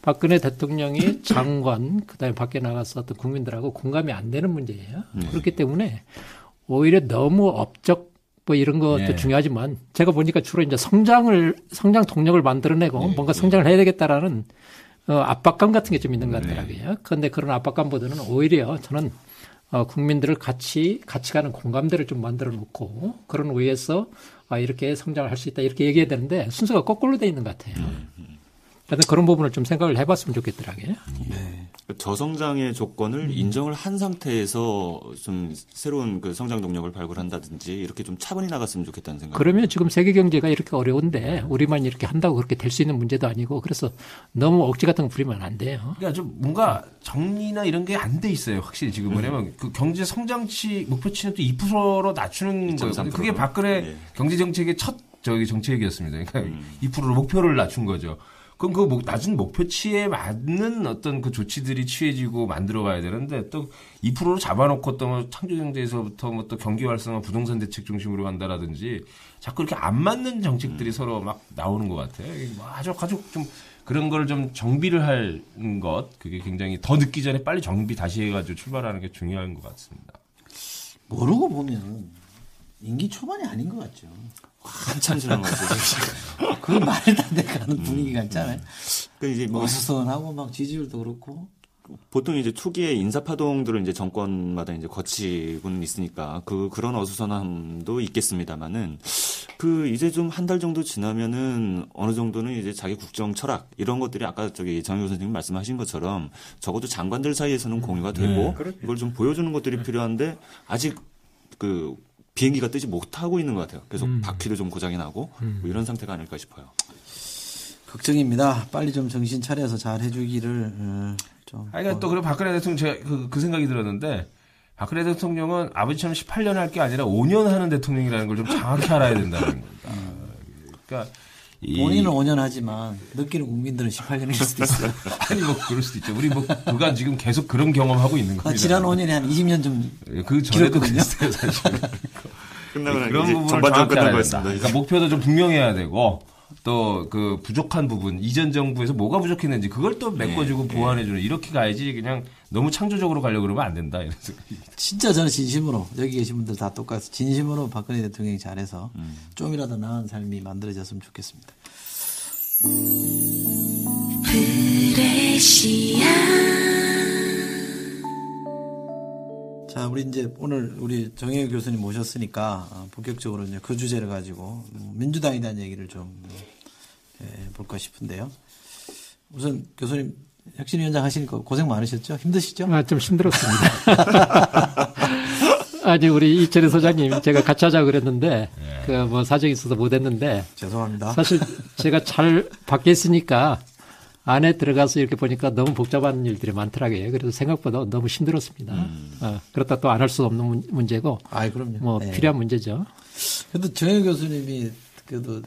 박근혜 대통령이 장관 그다음에 밖에 나가서 어떤 국민들하고 공감이 안 되는 문제예요. 그렇기 때문에 오히려 너무 업적 뭐 이런 것도 중요하지만 제가 보니까 주로 이제 성장 동력을 만들어내고 뭔가 성장을 해야 되겠다라는 압박감 같은 게 좀 있는 것 같더라고요. 그런데 그런 압박감보다는 오히려 저는 국민들을 같이 가는 공감대를 좀 만들어 놓고 그런 의에서 이렇게 성장을 할 수 있다 이렇게 얘기해야 되는데 순서가 거꾸로 돼 있는 것 같아요. 그래서 그런 부분을 좀 생각을 해봤으면 좋겠더라고요. 저성장의 조건을 인정을 한 상태에서 좀 새로운 그 성장 동력을 발굴한다든지 이렇게 좀 차분히 나갔으면 좋겠다는 생각. 그러면 지금 세계 경제가 이렇게 어려운데 우리만 이렇게 한다고 그렇게 될 수 있는 문제도 아니고 그래서 너무 억지 같은 거 부리면 안 돼요. 그러니까 좀 뭔가 정리나 이런 게 안 돼 있어요. 확실히 지금 뭐냐면 그 경제 성장치 목표치는 또 2%로 낮추는 거예요. 그게 박근혜 경제 정책의 첫 정책이었습니다. 그러니까 2%로 목표를 낮춘 거죠. 그럼 그 낮은 목표치에 맞는 어떤 그 조치들이 취해지고 만들어가야 되는데 또 2%로 잡아놓고 또 뭐 창조경제에서부터 뭐 또 경기 활성화 부동산 대책 중심으로 간다라든지 자꾸 이렇게 안 맞는 정책들이 서로 막 나오는 것 같아요. 아주 좀 그런 걸 좀 정비를 할 것 그게 굉장히 더 늦기 전에 빨리 정비 다시 해가지고 출발하는 게 중요한 것 같습니다. 모르고 보면 임기 초반이 아닌 것 같죠. 한참 지난 거죠. 그 말도 안 돼가는 분위기가 있잖아요. 이제 뭐 어수선하고 막 지지율도 그렇고. 보통 이제 초기에 인사파동들을 이제 정권마다 이제 거치고는 있으니까 그런 어수선함도 있겠습니다만은 이제 좀 한 달 정도 지나면은 어느 정도는 이제 자기 국정 철학 이런 것들이 아까 정의호 선생님 말씀하신 것처럼 적어도 장관들 사이에서는 공유가 되고 이걸 좀 보여주는 것들이 필요한데 아직 비행기가 뜨지 못하고 있는 것 같아요. 계속 바퀴도 좀 고장이 나고 뭐 이런 상태가 아닐까 싶어요. 걱정입니다. 빨리 좀 정신 차려서 잘 해주기를 좀. 그러니까 또 그리고 박근혜 대통령 제가 그 생각이 들었는데 박근혜 대통령은 아버지처럼 18년 할 게 아니라 5년 하는 대통령이라는 걸 좀 정확히 알아야 된다는 겁니다. 그러니까 본인은 5년 하지만 느끼는 국민들은 18년일 수도 있어요. 아니 뭐 그럴 수도 있죠. 우리 뭐 그간 지금 계속 그런 경험하고 있는 겁니다. 지난 5년에 한 20년 좀 그 전에도 그랬어요 사실. 끝나고 그런 부분을 전반전 끝난 거였습니다. 그러니까 목표도 좀 분명해야 되고 또 그 부족한 부분 이전 정부에서 뭐가 부족했는지 그걸 또 메꿔주고 보완해주는 이렇게 가야지 그냥 너무 창조적으로 가려고 그러면 안 된다 이런 생각이. 진짜 저는 진심으로 여기 계신 분들 다 똑같이 진심으로 박근혜 대통령이 잘해서 좀이라도 나은 삶이 만들어졌으면 좋겠습니다. 자, 우리 이제 오늘 우리 정혜우 교수님 모셨으니까 본격적으로 이제 그 주제를 가지고 민주당에 대한 얘기를 좀 볼까 싶은데요. 우선 교수님 혁신위원장 하시니까 고생 많으셨죠? 힘드시죠? 좀 힘들었습니다. 아니 우리 이철희 소장님 제가 같이 하자고 그랬는데 그 뭐 사정이 있어서 못했는데 죄송합니다. 사실 제가 잘 밖에 있으니까 안에 들어가서 이렇게 보니까 너무 복잡한 일들이 많더라고요. 그래서 생각보다 너무 힘들었습니다. 그렇다 또 안 할 수 없는 문제고. 그럼요. 뭐 필요한 문제죠. 그래도 정혜 교수님이 그래도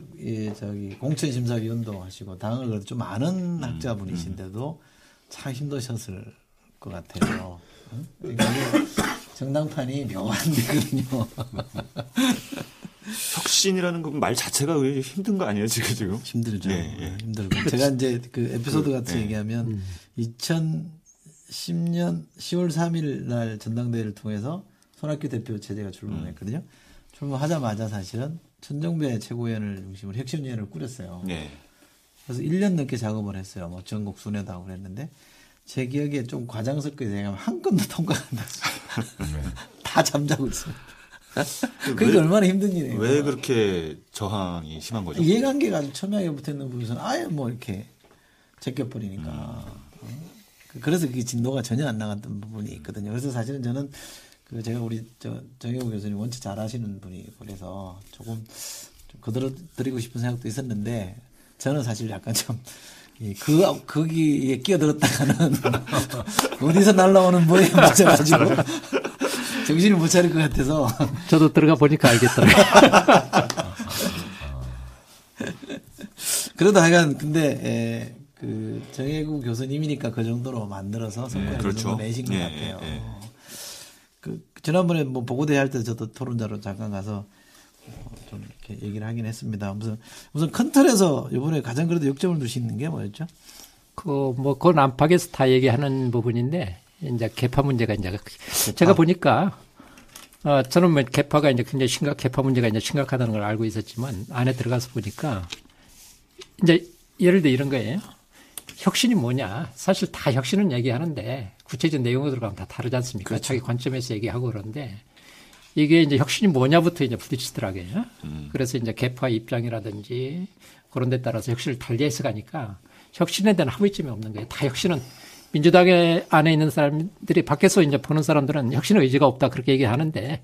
공천심사위원도 하시고 당을 그래도 좀 아는 학자분이신데도 참 힘드셨을 것 같아요. 정당판이 묘한데거든요. 혁신이라는 그 말 자체가 왜 힘든 거 아니에요, 지금? 힘들죠. 힘들고. 제가 이제 그 에피소드 같이 얘기하면 2010년 10월 3일 날 전당대회를 통해서 손학규 대표 제대가 출범했거든요. 출범하자마자 사실은 천정배 최고위원을 중심으로 혁신위원회를 꾸렸어요. 그래서 1년 넘게 작업을 했어요. 뭐 전국 순회도 하고 그랬는데 제 기억에 좀 과장스럽게 생각하면 한 건도 통과가 안 됐어요. 다 잠자고 있어요. 그게 얼마나 힘든 일이에요. 왜 그렇게 저항이 심한 거죠? 이해관계가 아주 첨예하게 붙어있는 부분에서는 아예 뭐 이렇게 제껴버리니까. 그래서 그게 진도가 전혀 안 나갔던 부분이 있거든요. 그래서 사실은 저는 제가 우리 정혜우 교수님 원체 잘 아시는 분이 그래서 조금 좀 거들어드리고 싶은 생각도 있었는데 저는 사실 약간 좀 거기에 끼어들었다가는 어디서 날라오는 뭐에 맞춰가지고 정신을 못 차릴 것 같아서 저도 들어가 보니까 알겠더라고요. 그래도 하여간 근데 정혜구 교수님이니까 그 정도로 만들어서 성과를 그렇죠. 내신 것 같아요. 지난번에 뭐 보고대회 할 때 저도 토론자로 잠깐 가서 좀 이렇게 얘기를 하긴 했습니다. 무슨 큰 틀에서 이번에 가장 그래도 역점을 두시는 게 뭐였죠? 그건 안팎에서 다 얘기하는 부분인데 이제 개파 문제가 이제 제가 보니까 저는 뭐 개파가 이제 굉장히 개파 문제가 이제 심각하다는 걸 알고 있었지만 안에 들어가서 보니까 이제 예를 들어 이런 거예요. 혁신이 뭐냐? 사실 다 혁신은 얘기하는데 구체적인 내용으로 들어가면 다 다르지 않습니까? 그렇죠. 자기 관점에서 얘기하고 그러는데 이게 이제 혁신이 뭐냐부터 이제 부딪히더라고요. 그래서 이제 개파 입장이라든지 그런 데 따라서 혁신을 달리 해서 가니까 혁신에 대한 합의점이 없는 거예요. 다 혁신은 민주당에 안에 있는 사람들이 밖에서 이제 보는 사람들은 혁신 의지가 없다 그렇게 얘기하는데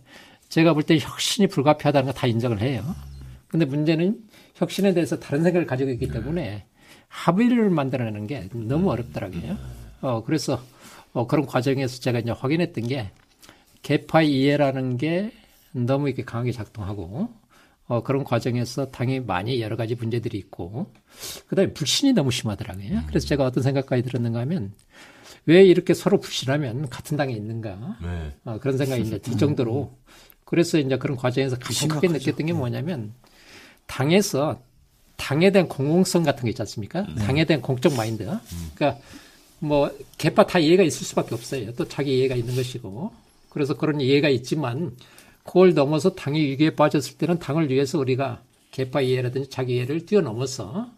제가 볼 때 혁신이 불가피하다는 거 다 인정을 해요. 근데 문제는 혁신에 대해서 다른 생각을 가지고 있기 때문에 합의를 만들어내는 게 너무 어렵더라고요. 그래서 그런 과정에서 제가 이제 확인했던 게 개파 이해라는 게 너무 이렇게 강하게 작동하고 그런 과정에서 당이 많이 여러 가지 문제들이 있고 그다음에 불신이 너무 심하더라고요. 그래서 제가 어떤 생각까지 들었는가 하면 왜 이렇게 서로 불신하면 같은 당에 있는가 그런 생각이 이제 들 정도로 그래서 이제 그런 과정에서 가장 크게 느꼈던 게 뭐냐면 당에서 당에 대한 공공성 같은 게 있지 않습니까? 당에 대한 공적 마인드. 그러니까 뭐 개파 다 이해가 있을 수밖에 없어요. 또 자기 이해가 있는 것이고 그래서 그런 이해가 있지만 그걸 넘어서 당이 위기에 빠졌을 때는 당을 위해서 우리가 개파 이해라든지 자기 이해를 뛰어넘어서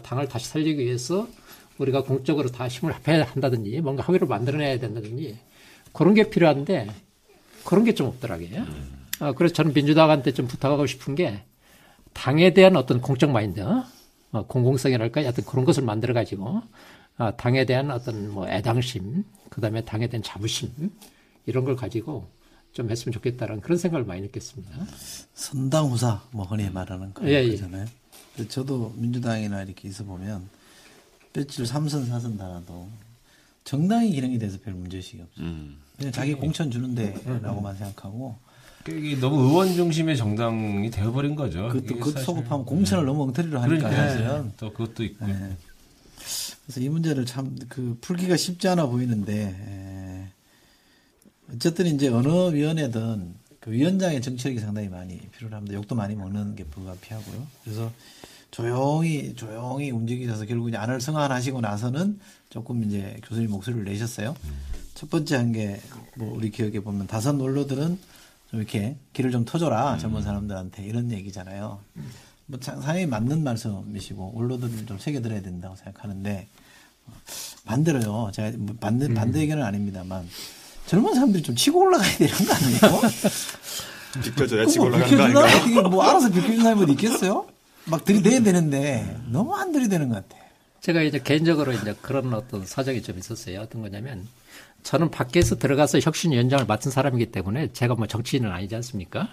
당을 다시 살리기 위해서 우리가 공적으로 다 힘을 합해야 한다든지 뭔가 합의를 만들어내야 된다든지 그런 게 필요한데 그런 게 좀 없더라고요. 그래서 저는 민주당한테 좀 부탁하고 싶은 게 당에 대한 어떤 공적 마인드, 공공성이랄까 하여튼 그런 것을 만들어가지고 당에 대한 어떤 뭐 애당심, 그다음에 당에 대한 자부심 이런 걸 가지고 좀 했으면 좋겠다라는 그런 생각을 많이 느꼈습니다. 선당후사 뭐 흔히 말하는 그런 예, 거잖아요. 저도 민주당이나 이렇게 있어 보면 뼈질 3선 4선 달아도 정당의 기능에 대해서 별 문제의식이 없어요. 그냥 자기 공천 주는데라고만 생각하고 이게 너무 의원 중심의 정당이 되어버린 거죠. 그것도 소급하면 공천을 너무 엉터리로 하니까 사실은. 또 그것도 있고. 네. 그래서 이 문제를 참 풀기가 쉽지 않아 보이는데 어쨌든 이제 어느 위원회든 그 위원장의 정치력이 상당히 많이 필요합니다. 욕도 많이 먹는 게 불가피하고요. 그래서 조용히 움직이셔서 결국 이제 안을 성안하시고 나서는 조금 이제 교수님 목소리를 내셨어요. 첫 번째 한 게 뭐 우리 기억에 보면 다선 원로들은 좀 이렇게 길을 좀 터줘라 젊은 사람들한테 이런 얘기잖아요. 뭐 상당히 맞는 말씀이시고 원로들을 좀 새겨들어야 된다고 생각하는데 반대로요. 제가 반대 의견은 아닙니다만 젊은 사람들이 좀 치고 올라가야 되는 거 아니에요? 비켜줘야 치고 올라가는 거 아닌가요? 이게 뭐 알아서 비켜주는 사람이 있겠어요? 막 들이대야 되는데 너무 안 들이대는 것 같아요. 제가 이제 개인적으로 이제 그런 어떤 사정이 좀 있었어요. 어떤 거냐면 저는 밖에서 들어가서 혁신위원장을 맡은 사람이기 때문에 제가 뭐 정치인은 아니지 않습니까?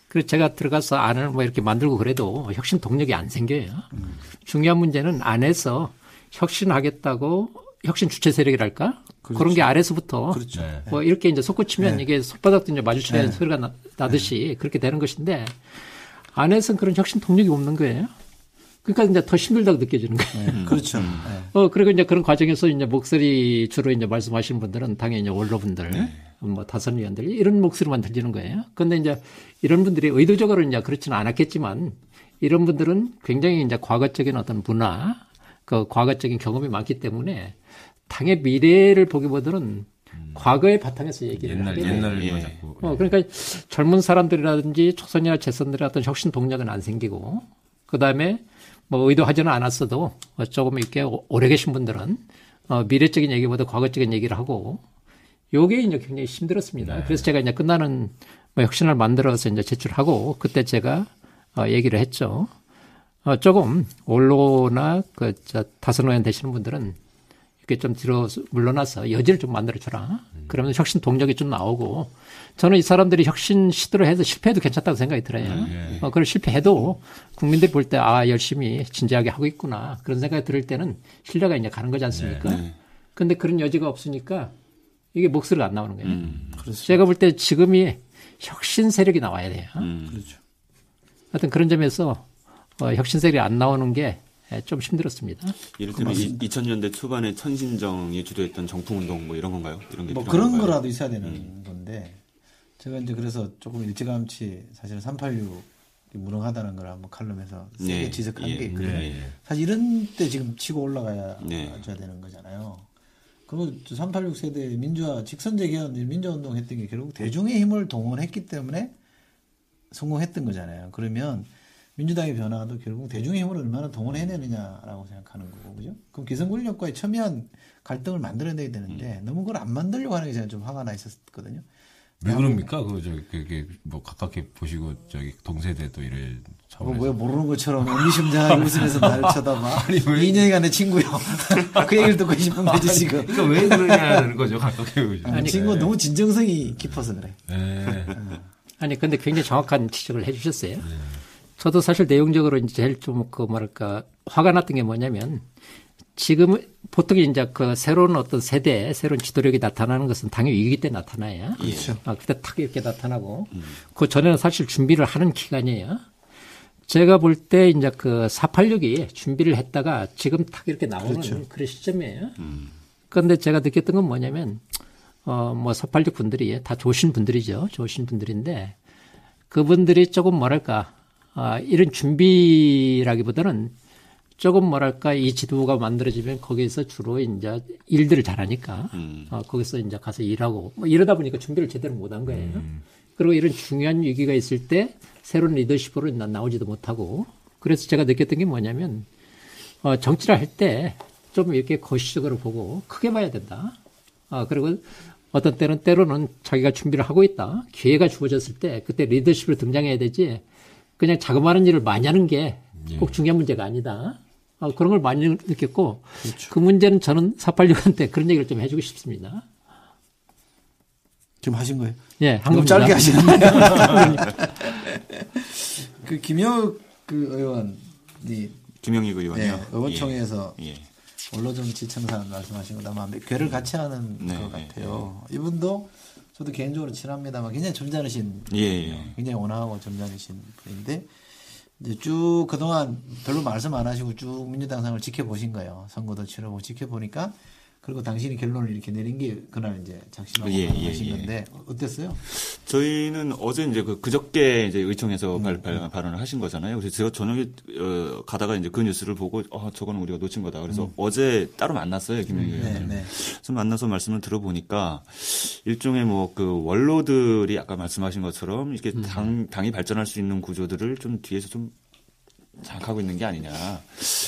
그래서 제가 들어가서 안을 뭐 이렇게 만들고 그래도 혁신 동력이 안 생겨요. 중요한 문제는 안에서 혁신하겠다고 혁신 주체 세력이랄까? 그렇죠. 그런 게 아래서부터 그렇죠. 뭐 이렇게 이제 솟구치면 이게 손바닥도 이제 마주쳐야 소리가 나듯이 그렇게 되는 것인데 안에서는 그런 혁신 동력이 없는 거예요. 그러니까 이제 더 힘들다고 느껴지는 거예요. 그렇죠. 그리고 이제 그런 과정에서 이제 목소리 주로 이제 말씀하시는 분들은 당연히 이제 원로분들, 뭐 다선 의원들 이런 목소리만 들리는 거예요. 그런데 이제 이런 분들이 의도적으로 이제 그렇지는 않았겠지만 이런 분들은 굉장히 이제 과거적인 어떤 문화, 그 과거적인 경험이 많기 때문에 당의 미래를 보기보다는 과거의 바탕에서 얘기를 하게 돼요. 옛날을 자꾸. 그러니까 젊은 사람들이라든지 초선이나 재선들의 어떤 혁신 동력은 안 생기고 그다음에 뭐 의도하지는 않았어도 조금 이렇게 오래 계신 분들은 미래적인 얘기보다 과거적인 얘기를 하고 요게 이제 굉장히 힘들었습니다. 그래서 제가 이제 끝나는 뭐 혁신을 만들어서 이제 제출하고 그때 제가 얘기를 했죠. 조금 원로나 다선 의원 되시는 분들은 이렇게 좀 뒤로 물러나서 여지를 좀 만들어줘라. 그러면 혁신 동력이 좀 나오고 저는 이 사람들이 혁신 시도를 해서 실패해도 괜찮다고 생각이 들어요. 그걸 실패해도 국민들이 볼 때 열심히 진지하게 하고 있구나. 그런 생각이 들을 때는 신뢰가 이제 가는 거지 않습니까? 그런데 그런 여지가 없으니까 이게 목소리가 안 나오는 거예요. 제가 볼 때 지금이 혁신 세력이 나와야 돼요. 그렇죠. 하여튼 그런 점에서 혁신 세력이 안 나오는 게 좀 힘들었습니다. 예를 들면 2000년대 초반에 천신정이 주도했던 정풍운동 뭐 이런 건가요? 이런 게 뭐 그런 거라도 있어야 되는 건데 제가 이제 그래서 조금 일찌감치 사실은 386이 무능하다는 걸 한번 칼럼에서 세게 지적한 게 있거든요. 사실 이런 때 지금 치고 올라가야 되는 거잖아요. 그리고 386 세대 민주화 직선제 개헌 민주화운동 했던 게 결국 대중의 힘을 동원했기 때문에 성공했던 거잖아요. 그러면 민주당의 변화도 결국 대중의 힘을 얼마나 동원해내느냐라고 생각하는 거고, 그죠? 그럼 기성 권력과의 첨예한 갈등을 만들어내야 되는데 너무 그걸 안 만들려고 하는 게 제가 좀 화가 나 있었거든요. 왜 그럽니까? 그게 뭐 가깝게 보시고 동세대도 이래. 뭐야 모르는 것처럼 의미심장하게 웃으면서 나를 쳐다봐. 아니 왜? 인연이가 내 친구요. 그 얘기를 듣고 싶은 거지 지금. 그러니까 왜 그러냐는 거죠. 가깝게 보시고. 아니 친구 너무 진정성이 깊어서 그래. 아니 근데 굉장히 정확한 지적을 해주셨어요. 저도 사실 내용적으로 이제 제일 좀 화가 났던 게 뭐냐면 지금 보통 이제 그 새로운 어떤 세대, 새로운 지도력이 나타나는 것은 당연히 위기 때 나타나요. 그렇죠. 그때 탁 이렇게 나타나고 그 전에는 사실 준비를 하는 기간이에요. 제가 볼 때 이제 그 486이 준비를 했다가 지금 탁 이렇게 나오는 그렇죠. 그런 시점이에요. 그런데 제가 느꼈던 건 뭐냐면 뭐 486 분들이 다 좋으신 분들이죠. 좋으신 분들인데 그분들이 조금 뭐랄까 이런 준비라기보다는 조금 뭐랄까 이 지도부가 만들어지면 거기에서 주로 이제 일들을 잘하니까 거기서 이제 가서 일하고 뭐 이러다 보니까 준비를 제대로 못한 거예요. 그리고 이런 중요한 위기가 있을 때 새로운 리더십으로 나오지도 못하고 그래서 제가 느꼈던 게 뭐냐면 정치를 할 때 좀 이렇게 거시적으로 보고 크게 봐야 된다. 그리고 어떤 때로는 자기가 준비를 하고 있다. 기회가 주어졌을 때 그때 리더십으로 등장해야 되지 그냥 자그마한 일을 많이 하는 게 꼭 중요한 문제가 아니다. 그런 걸 많이 느꼈고 그렇죠. 그 문제는 저는 486한테 그런 얘기를 좀 해주고 싶습니다. 지금 하신 거예요? 예, 한 너무 겁니다. 짧게 하시는데. 그 김영욱 그 의원이 김영익 의원이요. 네, 의원총회에서 예. 원로정치 청산 말씀하신 거 아마 괴를 같이 하는 것 같아요. 이분도 저도 개인적으로 친합니다만 굉장히 점잖으신 굉장히 온화하고 점잖으신 분인데 이제 쭉 그동안 별로 말씀 안 하시고 쭉 민주당 상을 지켜보신 거예요. 선거도 치러보고 지켜보니까 그리고 당신이 결론을 이렇게 내린 게 그날 이제 작심하고 하신 건데 어땠어요? 저희는 어제 이제 그저께 이제 의총에서 발언을 하신 거잖아요. 그래서 제가 저녁에 가다가 이제 그 뉴스를 보고 저거는 우리가 놓친 거다. 그래서 어제 따로 만났어요, 김영희 의원님. 그래서 만나서 말씀을 들어보니까 일종의 뭐 그 원로들이 아까 말씀하신 것처럼 이렇게 당이 발전할 수 있는 구조들을 좀 뒤에서 좀 장악하고 있는 게 아니냐.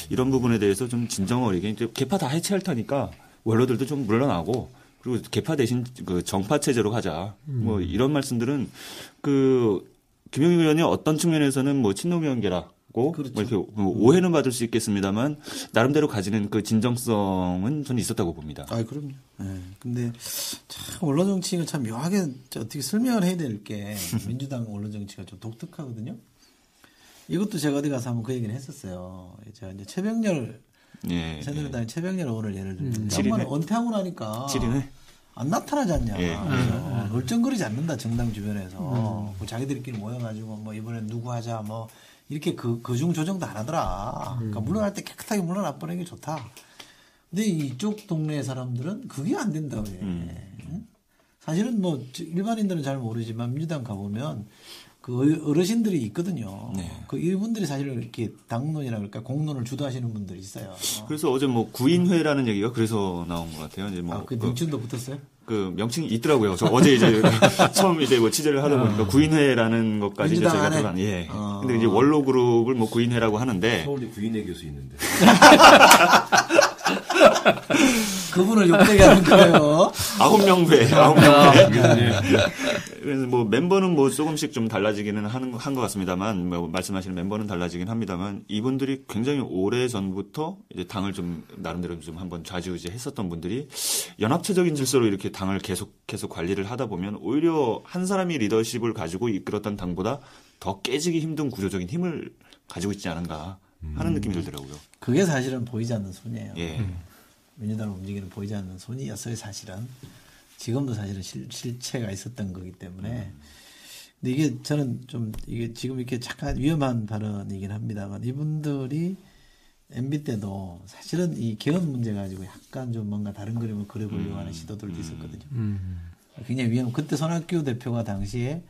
이런 부분에 대해서 좀 진정 어리게 이제 개파 다 해체할 테니까 원로들도 좀 물러나고 그리고 개파 대신 그 정파 체제로 가자. 뭐 이런 말씀들은 그 김영희 의원이 어떤 측면에서는 뭐 친노경계라고 그렇죠. 뭐 이렇게 오해는 받을 수 있겠습니다만 나름대로 가지는 그 진정성은 저는 있었다고 봅니다. 아, 그럼요. 네. 근데 참 원로 정치가 참 묘하게 어떻게 설명을 해야 될 게 민주당 원로 정치가 좀 독특하거든요. 이것도 제가 어디 가서 한번 그 얘기를 했었어요. 제가 이제 최병렬 새누리당의 최병렬 의원을 예를 들면 양반은 은퇴하고 나니까 안 나타나지 않냐. 그래서 얼쩡거리지 않는다 정당 주변에서 뭐 자기들끼리 모여가지고 뭐 이번에 누구 하자 뭐 이렇게 그중 조정도 안 하더라. 그러니까 물러날 때 깨끗하게 물러나 버리는 게 좋다. 근데 이쪽 동네 사람들은 그게 안 된다고 해. 사실은 뭐 일반인들은 잘 모르지만 민주당 가보면 그 어르신들이 있거든요. 그 이분들이 사실 이렇게 당론이라 그럴까 공론을 주도하시는 분들이 있어요. 그래서 어제 뭐 구인회라는 얘기가 그래서 나온 것 같아요. 이제 뭐 그 명칭도 붙었어요? 그 명칭이 있더라고요. 저 어제 이제 처음 이제 뭐 취재를 하다 보니까 구인회라는 것까지 이제 제가 들어간 근데 이제 원로 그룹을 뭐 구인회라고 하는데 서울에 구인회 교수 있는데. 그분을 욕되게 하는 거예요. 9명배. 그래서 뭐 멤버는 뭐 조금씩 좀 달라지기는 한 것 같습니다만, 뭐 말씀하시는 member는 달라지긴 합니다만, 이분들이 굉장히 오래 전부터 이제 당을 좀 나름대로 좀 한번 좌지우지했었던 분들이 연합체적인 질서로 이렇게 당을 계속 관리를 하다 보면 오히려 한 사람이 리더십을 가지고 이끌었던 당보다 더 깨지기 힘든 구조적인 힘을 가지고 있지 않은가 하는 느낌이 들더라고요. 그게 사실은 보이지 않는 손이에요. 민주당을 움직이는 보이지 않는 손이었어요, 사실은. 지금도 사실은 실체가 있었던 거기 때문에. 근데 이게 저는 좀 이게 지금 이렇게 잠깐 위험한 발언이긴 합니다만 이분들이 MB 때도 사실은 이 개헌 문제 가지고 약간 좀 뭔가 다른 그림을 그려보려고 하는 시도들도 있었거든요. 굉장히 위험. 그때 손학규 대표가 당시에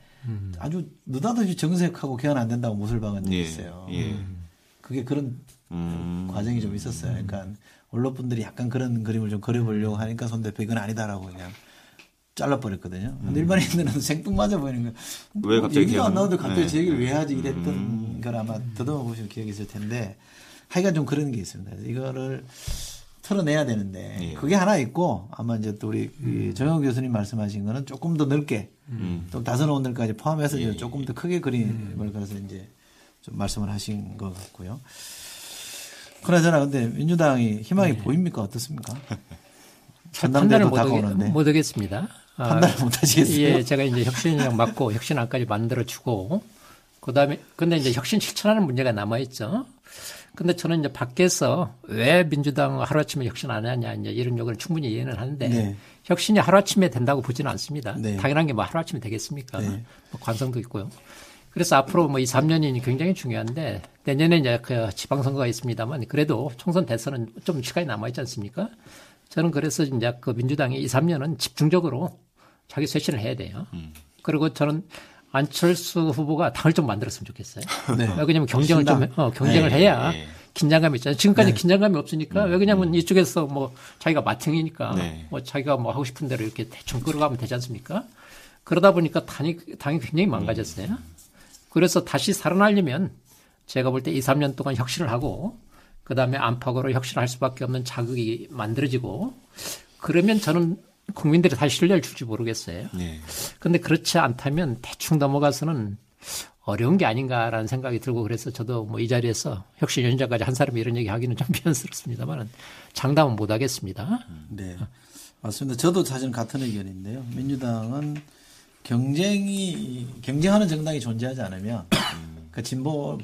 아주 느닷없이 정색하고 개헌 안 된다고 못을 박은 적이 있어요. 그게 그런 과정이 좀 있었어요. 그러니까 언론분들이 약간 그런 그림을 좀 그려보려고 하니까 손 대표 이건 아니다라고 그냥 잘라버렸거든요. 근데 일반인들은 생뚱맞아 보이는 거예요. 왜 갑자기 얘기도 안 나오는데 갑자기 제 얘기를 왜 하지 이랬던 걸 아마 더듬어 보시면 기억이 있을 텐데 하여간 좀 그런 게 있습니다. 이거를 털어내야 되는데 예. 그게 하나 있고 아마 이제 또 우리 정영 교수님 말씀하신 거는 조금 더 넓게 또 다선 의원들까지 포함해서 이제 조금 더 크게 그림을 그려서 이제 좀 말씀을 하신 것 같고요. 그나저나 근데 민주당이 희망이 보입니까? 어떻습니까? 판단을 다가오는데. 못 하겠습니다. 판단을 못 하시겠어요? 예, 제가 이제 혁신이랑 맞고 혁신안까지 만들어주고 그다음에 근데 이제 혁신 실천하는 문제가 남아있죠. 근데 저는 이제 밖에서 왜 민주당 하루아침에 혁신 안 하냐 이제 이런 요구를 충분히 이해는 하는데 네. 혁신이 하루아침에 된다고 보지는 않습니다. 네. 당연한 게 뭐 하루아침에 되겠습니까? 네. 뭐 관성도 있고요. 그래서 앞으로 뭐 이 3년이 굉장히 중요한데 내년에 이제 그 지방선거가 있습니다만 그래도 총선 대선은 좀 시간이 남아있지 않습니까? 저는 그래서 이제 그 민주당이 이 3년은 집중적으로 자기 쇄신을 해야 돼요. 그리고 저는 안철수 후보가 당을 좀 만들었으면 좋겠어요. 네. 왜냐하면 경쟁을 경쟁을 해야 긴장감이 있잖아요. 지금까지 긴장감이 없으니까 왜 그러냐면 이쪽에서 뭐 자기가 마팅이니까 뭐 자기가 뭐 하고 싶은 대로 이렇게 대충 끌어가면 되지 않습니까? 그러다 보니까 당이 굉장히 망가졌어요. 그래서 다시 살아나려면 제가 볼 때 2, 3년 동안 혁신을 하고 그다음에 안팎으로 혁신할 수밖에 없는 자극이 만들어지고 그러면 저는 국민들이 다시 신뢰를 줄지 모르겠어요. 그런데 그렇지 않다면 대충 넘어가서는 어려운 게 아닌가라는 생각이 들고 그래서 저도 뭐 이 자리에서 혁신위원장까지 한 사람이 이런 얘기 하기는 좀 미안스럽습니다만 장담은 못 하겠습니다. 네. 맞습니다. 저도 사실 같은 의견인데요. 민주당은 경쟁하는 정당이 존재하지 않으면 그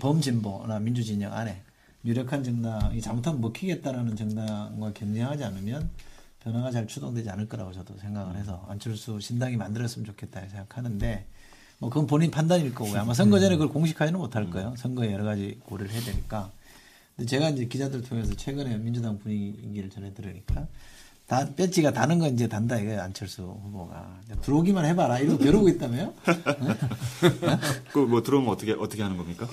범진보나 민주진영 안에 유력한 정당이 잘못하면 먹히겠다라는 정당과 경쟁하지 않으면 변화가 잘 추동되지 않을 거라고 저도 생각을 해서 안철수 신당이 만들었으면 좋겠다 생각하는데 뭐 그건 본인 판단일 거고요. 아마 선거 전에 그걸 공식화는 못할 거예요. 선거에 여러 가지 고려를 해야 되니까. 근데 제가 이제 기자들 통해서 최근에 민주당 분위기를 전해 들으니까 배지가 다는 건 이제 단다 이거예요. 안철수 후보가 들어오기만 해봐라 이러고 벼르고 있다며요? 그 뭐 들어오면 어떻게 하는 겁니까?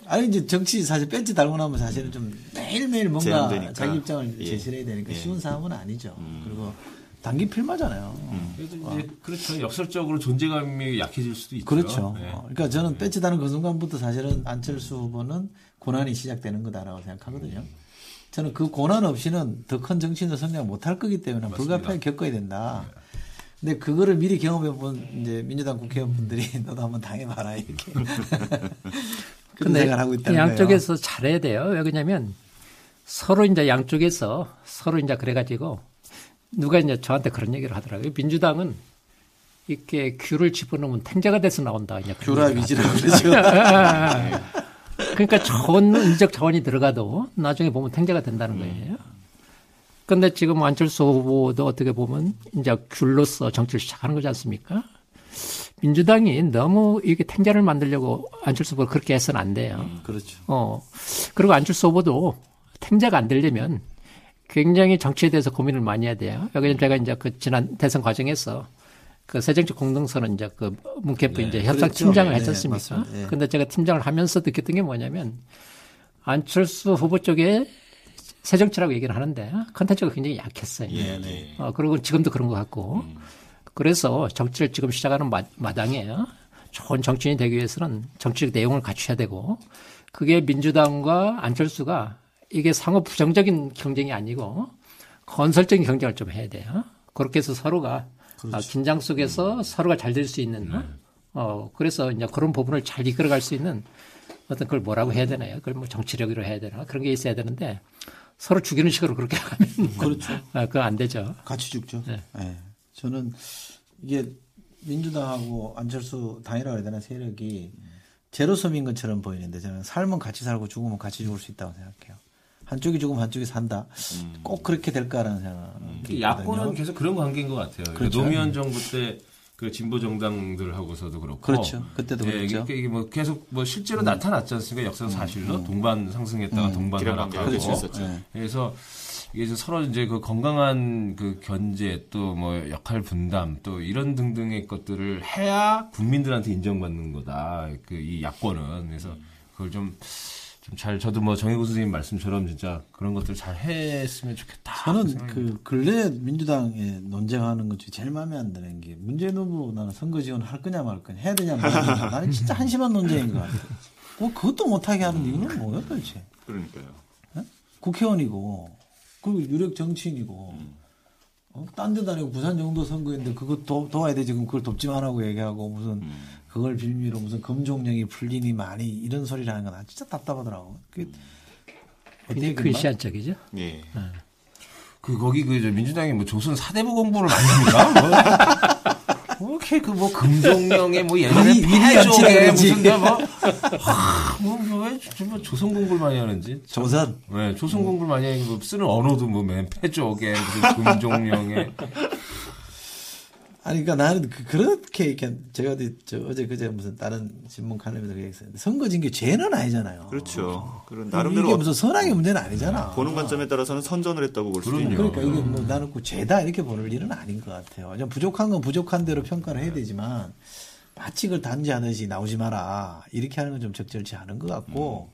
아니 이제 정치 사실 배지 달고 나면 사실은 좀 매일매일 뭔가 제한되니까. 자기 입장을 제시해야 되니까 쉬운 사항은 아니죠. 그리고 단기 필마잖아요. 그래도 이제 그렇죠. 역설적으로 존재감이 약해질 수도 있죠. 그렇죠. 네. 그러니까 저는 배지 다는 그 순간부터 사실은 안철수 후보는 고난이 시작되는 거다라고 생각하거든요. 저는 그 고난 없이는 더 큰 정치인으로 성장 못할 거기 때문에 불가피하게 겪어야 된다. 근데 그거를 미리 경험해본 이제 민주당 국회의원분들이 너도 한번 당해봐라 이렇게. 근데 생각을 하고 있다는 양쪽에서 거예요. 잘해야 돼요. 왜 그러냐면 서로 이제 양쪽에서 서로 이제 그래가지고 누가 이제 저한테 그런 얘기를 하더라고요. 민주당은 이렇게 귤을 집어넣으면 탱자가 돼서 나온다. 귤화 위지라고 그러죠. 그러니까 좋은 인적 자원이 들어가도 나중에 보면 탱자가 된다는 거예요. 그런데 지금 안철수 후보도 어떻게 보면 이제 귤로서 정치를 시작하는 거지 않습니까? 민주당이 너무 이게 탱자를 만들려고 안철수 후보를 그렇게 해서는 안 돼요. 그렇죠. 그리고 안철수 후보도 탱자가 안 되려면 굉장히 정치에 대해서 고민을 많이 해야 돼요. 왜냐면 제가 이제 그 지난 대선 과정에서 그 새정치 공동선언 이제 그 문캠프 이제 협상 팀장을 했지 않습니까? 근데 제가 팀장을 하면서 느꼈던 게 뭐냐면 안철수 후보 쪽에 새정치라고 얘기를 하는데 컨텐츠가 굉장히 약했어요. 그리고 지금도 그런 것 같고. 그래서 정치를 지금 시작하는 마당에 좋은 정치인이 되기 위해서는 정치적 내용을 갖춰야 되고 그게 민주당과 안철수가 이게 상호 부정적인 경쟁이 아니고 건설적인 경쟁을 좀 해야 돼요. 그렇게 해서 서로가 긴장 속에서 서로가 잘 될 수 있는 그래서 이제 그런 부분을 잘 이끌어갈 수 있는 어떤 걸 뭐라고 해야 되나요? 그걸 뭐 정치력으로 해야 되나? 그런 게 있어야 되는데 서로 죽이는 식으로 그렇게 하면 그렇죠. 그건 안 되죠. 같이 죽죠. 네. 저는 이게 민주당하고 안철수 당이라고 해야 되나 세력이 제로섬인 것처럼 보이는데 저는 삶은 같이 살고 죽으면 같이 죽을 수 있다고 생각해요. 한쪽이 죽으면 한쪽이 산다. 꼭 그렇게 될까라는 생각. 야권은 계속 그런 관계인 것 같아요. 그렇죠. 노무현 정부 때 그 진보 정당들하고서도 그렇고. 그렇죠. 그때도 그렇죠. 이게 뭐 계속 뭐 실제로 나타났지 않습니까? 역사 사실로 동반 상승했다가 동반 하락하고. 그래서 이게 서로 이제 그 건강한 그 견제 또 뭐 역할 분담 또 이런 등등의 것들을 해야 국민들한테 인정받는 거다. 그 이 야권은 그래서 그걸 좀 잘 저도 뭐 정혜구 선생님 말씀처럼 진짜 그런 것들 잘 했으면 좋겠다. 저는 그 근래 민주당에 논쟁하는 것 중에 제일 마음에 안 드는 게 문재인 후보 나는 선거 지원 할 거냐 말 거냐 해야 되냐 말 거냐 나는 진짜 한심한 논쟁인 것 같아요. 그것도 못하게 하는 이유는 뭐예요 도대체? 그러니까요. 국회의원이고 그리고 유력 정치인이고 딴 데도 아니고 부산 정도 선거인데 그거 도와야 되지. 그럼 그걸 돕지 말라고 얘기하고 무슨 그걸 빌미로 무슨 금종령이 풀리니 많이 이런 소리를 하는 건 나 진짜 답답하더라고. 그게 어떻게 그 시한적이죠? 예. 거기 민주당이 뭐 조선 사대부 공부를 많이 합니까? 이렇게 금종령의 예전에 패족에 무슨 왜 조선 공부를 많이 하는지. 조선? 네, 조선 공부를 많이 하는 쓰는 언어도 맨 패족에 무슨 금종령에. 아니, 그러니까 나는 그렇게 이렇게 제가 어제 그제 무슨 다른 신문 칼럼에서 얘기했었는데 선거진 게 죄는 아니잖아요. 그렇죠. 그런 나름대로 이게 무슨 선악의 문제는 아니잖아. 보는 관점에 따라서는 선전을 했다고 볼 수도 있는. 그러니까 이게 나는 죄다 이렇게 보는 일은 아닌 것 같아요. 좀 부족한 건 부족한 대로 평가를 해야 되지만 마치 그걸 단죄하듯이 나오지 마라 이렇게 하는 건 좀 적절치 않은 것 같고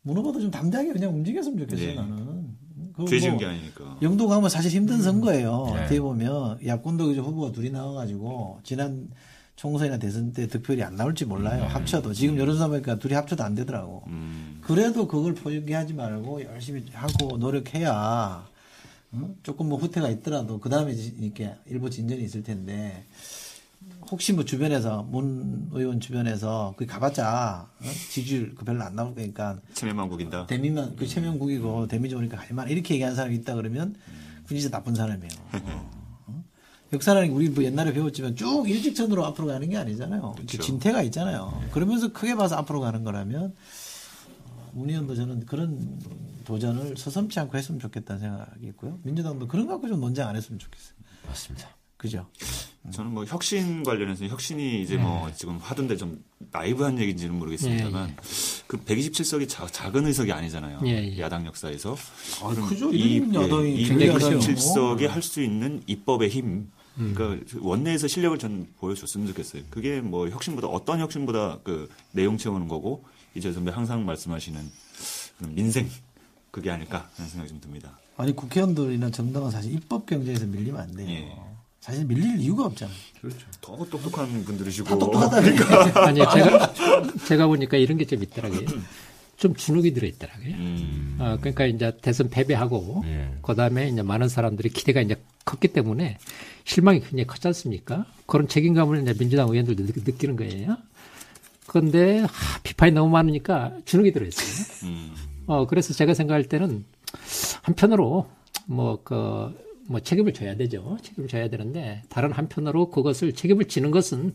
문 후보도 좀 담대하게 그냥 움직였으면 좋겠어요. 나는. 죄 지은 게 아니니까. 영도 가면 사실 힘든 선거예요. 어떻게 보면 야권도 후보가 둘이 나와가지고 지난 총선이나 대선 때 득표율이 안 나올지 몰라요. 합쳐도 지금 여론조사 보니까 둘이 합쳐도 안 되더라고. 그래도 그걸 포기하지 말고 열심히 하고 노력해야 조금 후퇴가 있더라도 그 다음에 이렇게 일부 진전이 있을 텐데 혹시 주변에서 문 의원 주변에서 그 가봤자 지지율 별로 안 나올 거니까 체면만 구긴다. 대미만 체면국이고 데미 좋으니까 할만 이렇게 얘기하는 사람이 있다 그러면 그건 진짜 나쁜 사람이에요. 역사라는 게 우리 옛날에 배웠지만 쭉 일직선으로 앞으로 가는 게 아니잖아요. 그렇죠. 진태가 있잖아요. 그러면서 크게 봐서 앞으로 가는 거라면 문 의원도 저는 그런 도전을 서슴지 않고 했으면 좋겠다는 생각이 있고요. 민주당도 그런 거 갖고 좀 논쟁 안 했으면 좋겠어요. 맞습니다. 그죠? 저는 혁신 관련해서 혁신이 이제 지금 하던데 좀 나이브한 얘기인지는 모르겠습니다만 그 127석이 작은 의석이 아니잖아요. 야당 역사에서. 크죠. 이 127석이 할 수 있는 입법의 힘. 그러니까 원내에서 실력을 전 보여줬으면 좋겠어요. 그게 혁신보다 어떤 혁신보다 그 내용 채우는 거고 이제 선배 항상 말씀하시는 민생 그게 아닐까 하는 생각이 좀 듭니다. 아니 국회의원들이나 정당은 사실 입법 경쟁에서 밀리면 안 돼요. 사실 밀릴 이유가 없잖아요. 그렇죠. 더 똑똑한 분들이시고. 다 똑똑하다니까. 아니 제가 보니까 이런 게 좀 있더라고요. 좀 주눅이 들어있더라고요. 그러니까 이제 대선 패배하고 그다음에 이제 많은 사람들이 기대가 이제 컸기 때문에 실망이 굉장히 컸지 않습니까? 그런 책임감을 이제 민주당 의원들도 느끼는 거예요. 그런데 비판이 너무 많으니까 주눅이 들어있어요. 그래서 제가 생각할 때는 한편으로 책임을 져야 되죠. 책임을 져야 되는데 다른 한편으로 그것을 책임을 지는 것은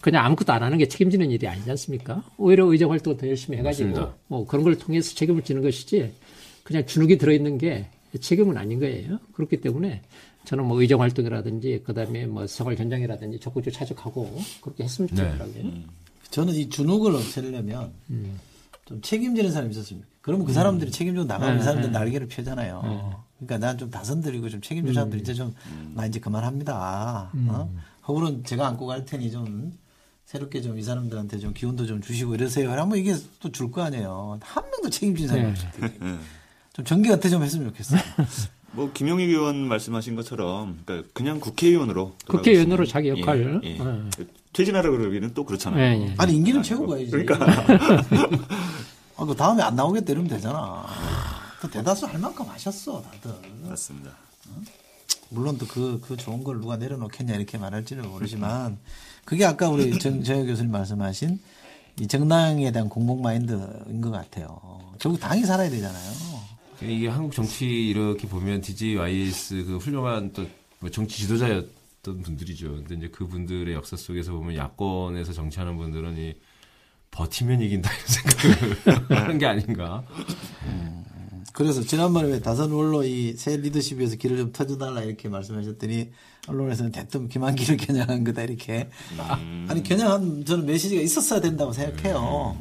그냥 아무것도 안 하는 게 책임지는 일이 아니지 않습니까? 오히려 의정 활동을 더 열심히 해가지고 그런 걸 통해서 책임을 지는 것이지 그냥 주눅이 들어있는 게 책임은 아닌 거예요. 그렇기 때문에 저는 의정 활동이라든지 그다음에 생활 현장이라든지 적극적으로 참석하고 그렇게 했으면 좋겠더라고요. 저는 이 주눅을 없애려면 좀 책임지는 사람이 있었습니다. 그러면 그 사람들이 책임지고 나가면 그 사람들 날개를 펴잖아요. 그러니까 난 좀 다선드리고 좀 책임질 사람들 이제 나 이제 그만합니다. 허물은 제가 안고 갈 테니 좀 새롭게 좀 이 사람들한테 좀 기운도 좀 주시고 이러세요. 하면 이게 또 줄 거 아니에요. 한 명도 책임진 사람이 없을 때. 좀 정기 같아 좀 했으면 좋겠어요. 김용익 의원 말씀하신 것처럼 그냥 국회의원으로 자기 역할을 퇴진하라 그러기는 또 그렇잖아요. 아니 임기는 채우고 가야지. 그러니까 그 다음에 안 나오겠다 이러면 되잖아. 또 대다수 할 만큼 하셨어 다들. 맞습니다. 물론 또 그 좋은 걸 누가 내려놓겠냐 이렇게 말할지는 모르지만 그게 아까 우리 정혁 교수님 말씀하신 이 정당에 대한 공복 마인드인 것 같아요. 결국 당이 살아야 되잖아요. 이게 한국 정치 이렇게 보면 DJYS 그 훌륭한 또 정치 지도자였던 분들이죠. 근데 이제 그분들의 역사 속에서 보면 야권에서 정치하는 분들은 이 버티면 이긴다 이런 생각을 하는 게 아닌가. 그래서 지난번에 왜 다선 원로 이 새 리더십에서 길을 좀 터져달라 이렇게 말씀하셨더니 언론에서는 대뜸 김한길을 겨냥한 거다 이렇게. 아니 겨냥한 저는 메시지가 있었어야 된다고 생각해요.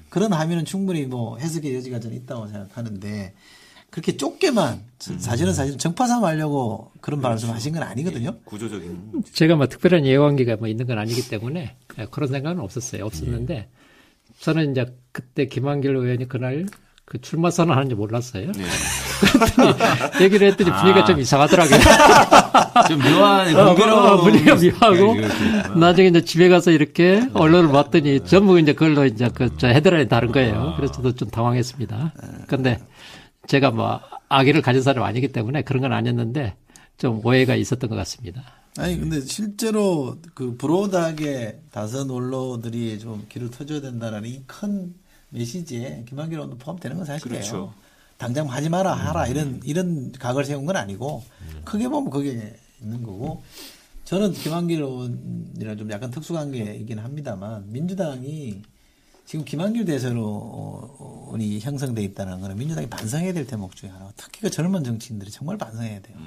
그런 함의는 충분히 해석의 여지가 저는 있다고 생각하는데 그렇게 좁게만 사실은 정파삼 하려고 그런 말씀 하신 건 아니거든요. 구조적인. 제가 특별한 이해관계가 있는 건 아니기 때문에 그런 생각은 없었는데 저는 이제 그때 김한길 의원이 그날 출마 선언하는지 몰랐어요. 그랬더니 얘기를 했더니 분위기가 좀 이상하더라고요. 좀 묘한 분위기가 묘하고 나중에 이제 집에 가서 이렇게 언론을 봤더니 전부 이제 그걸로 이제 헤드라인이 다른 거예요. 그래서 저도 좀 당황했습니다. 그런데 제가 뭐 악의를 가진 사람이 아니기 때문에 그런 건 아니었는데 좀 오해가 있었던 것 같습니다. 아니 근데 실제로 그 브로드하게 다선 원로들이 좀 길을 터줘야 된다라는 이 큰 메시지에 김한길 의원도 포함되는 건 사실이에요. 그렇죠. 당장 하지 마라 하라 이런 각을 세운 건 아니고 크게 보면 그게 있는 거고 저는 김한길 의원이랑 좀 약간 특수관계이긴 합니다만 민주당이 지금 김한길 대선이 형성돼 있다는 거는 민주당이 반성해야 될 대목 중에 하나. 특히 그 젊은 정치인들이 정말 반성해야 돼요.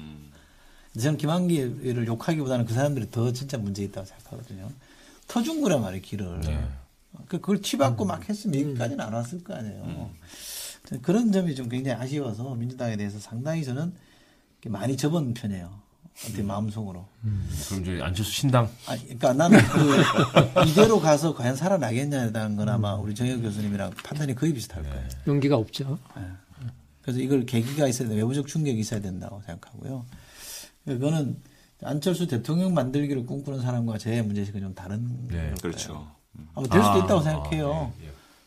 저는 김한길을 욕하기보다는 그 사람들이 더 진짜 문제 있다고 생각하거든요. 터준 거란 말이에요, 길을. 네. 그걸 치받고 막 했으면 여기까지는 안 왔을 거 아니에요. 그런 점이 좀 굉장히 아쉬워서 민주당에 대해서 상당히 저는 많이 접은 편이에요. 어떻게 마음속으로. 그럼 이제 안철수 신당? 아니, 그러니까 나는 이대로 가서 과연 살아나겠냐는 건 아마 우리 정혁 교수님이랑 판단이 거의 비슷할 거예요. 용기가 없죠. 네. 그래서 이걸 계기가 있어야 된다. 외부적 충격이 있어야 된다고 생각하고요. 그거는 안철수 대통령 만들기를 꿈꾸는 사람과 제 문제식은 좀 다른. 네, 그렇죠. 될 수도 있다고 생각해요.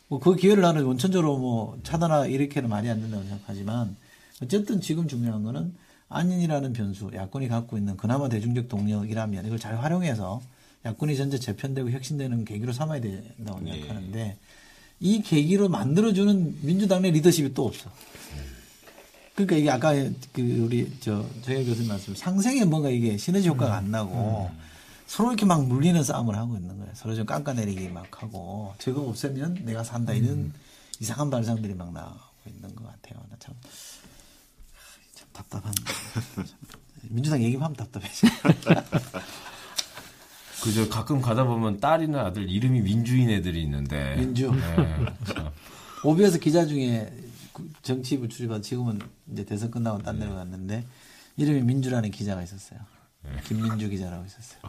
뭐 그 기회를 나는 원천적으로 뭐 차단하 이렇게는 말이 안 된다고 생각하지만 어쨌든 지금 중요한 거는 안인이라는 변수, 야권이 갖고 있는 그나마 대중적 동력이라면 이걸 잘 활용해서 야권이 전체 재편되고 혁신되는 계기로 삼아야 된다고 생각하는데 이 계기로 만들어주는 민주당 내 리더십이 또 없어. 그러니까 이게 아까 그 우리 정혁 교수님 말씀 상생에 뭔가 이게 시너지 효과가 안 나고 서로 이렇게 막 물리는 싸움을 하고 있는 거예요. 서로 좀 깎아내리기 막 하고 저거 없애면 내가 산다 이런 이상한 발상들이 막 나오고 있는 것 같아요. 나 참 답답한. 민주당 얘기만 하면 답답해져. 그저 가끔 가다 보면 딸이나 아들 이름이 민주인 애들이 있는데. 민주. 네. OBS 기자 중에 정치부 출입하다 지금은 이제 대선 끝나고 딴 데로 갔는데 이름이 민주라는 기자가 있었어요. 김민주 기자라고 있었어요.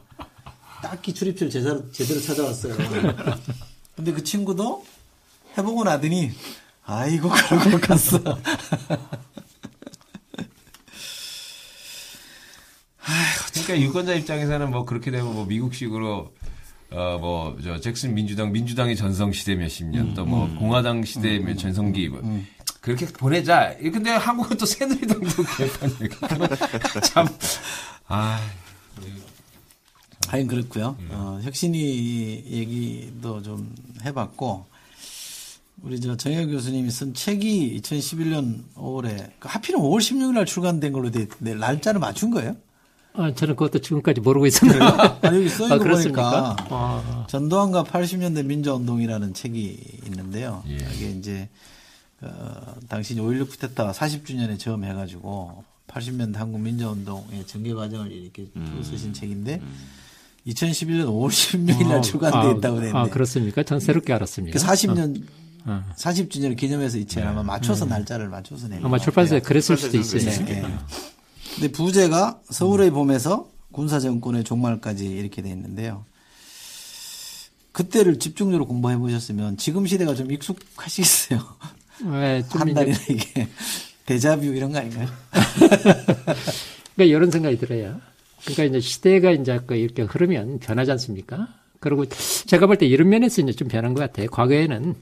딱히 출입처를 제대로 찾아왔어요. 근데 그 친구도 해보고 나더니 아이고 그러고 갔어. 그러니까 유권자 입장에서는 뭐 그렇게 되면 뭐 미국식으로 잭슨 민주당의 전성 시대 몇십 년 또 뭐 공화당 시대 몇 전성기 뭐 그렇게 보내자. 근데 한국은 또 새누리당도 개판이니까 참 하긴 그렇고요. 혁신이 얘기도 좀 해봤고 우리 정혁 교수님이 쓴 책이 2011년 5월에 하필은 5월 16일 날 출간된 걸로 돼 있는데 날짜를 맞춘 거예요? 저는 그것도 지금까지 모르고 있었는데. 여기 써있는 거 보니까 전두환과 80년대 민주운동이라는 책이 있는데요. 이게 이제 당시 5.16 쿠데타 40주년에 처음 해가지고 80년대 한국 민주운동의 전개 과정을 이렇게 쓰신 책인데 2011년 5월 16일 날 출간돼 있다고 되는데. 그렇습니까? 전 새롭게 알았습니다. 40주년을 기념해서 이 책 아마 맞춰서 날짜를 맞춰서 내는 아마 출판사에 그랬을 수도 있어요. 네. 근데 부제가 서울의 봄에서 군사정권의 종말까지 이렇게 돼 있는데요. 그때를 집중적으로 공부해 보셨으면 지금 시대가 좀 익숙하시겠어요. 네, 한 달이나 이게 데자뷰 이런 거 아닌가요? 그러니까 이런 생각이 들어요. 그러니까 이제 시대가 이제 이렇게 흐르면 변하지 않습니까? 그리고 제가 볼 때 이런 면에서 이제 좀 변한 것 같아요. 과거에는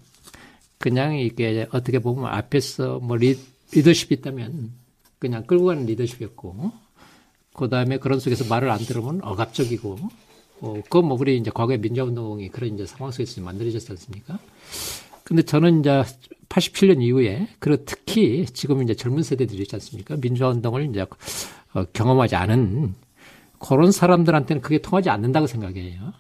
그냥 이게 어떻게 보면 앞에서 뭐 리더십이 있다면 그냥 끌고 가는 리더십이었고, 그 다음에 그런 속에서 말을 안 들으면 억압적이고, 그건 뭐 우리 이제 과거의 민주운동이 그런 이제 상황 속에서 만들어졌지 않습니까? 근데 저는 이제 87년 이후에, 그리고 특히 지금 이제 젊은 세대들이 있지 않습니까? 민주운동을 이제 경험하지 않은 그런 사람들한테는 그게 통하지 않는다고 생각해요.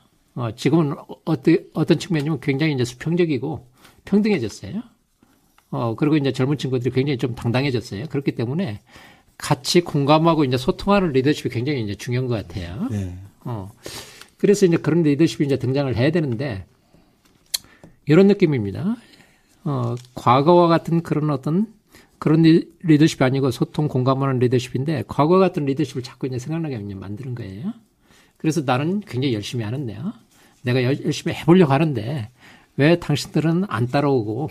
지금은 어떤 측면이면 굉장히 이제 수평적이고 평등해졌어요. 그리고 이제 젊은 친구들이 굉장히 좀 당당해졌어요. 그렇기 때문에 같이 공감하고 이제 소통하는 리더십이 굉장히 이제 중요한 것 같아요. 네. 그래서 이제 그런 리더십이 이제 등장을 해야 되는데 이런 느낌입니다. 과거와 같은 그런 리더십이 아니고 소통 공감하는 리더십인데 과거와 같은 리더십을 자꾸 이제 생각나게 만드는 거예요. 그래서 나는 굉장히 열심히 하는데요. 내가 열심히 해보려고 하는데 왜 당신들은 안 따라오고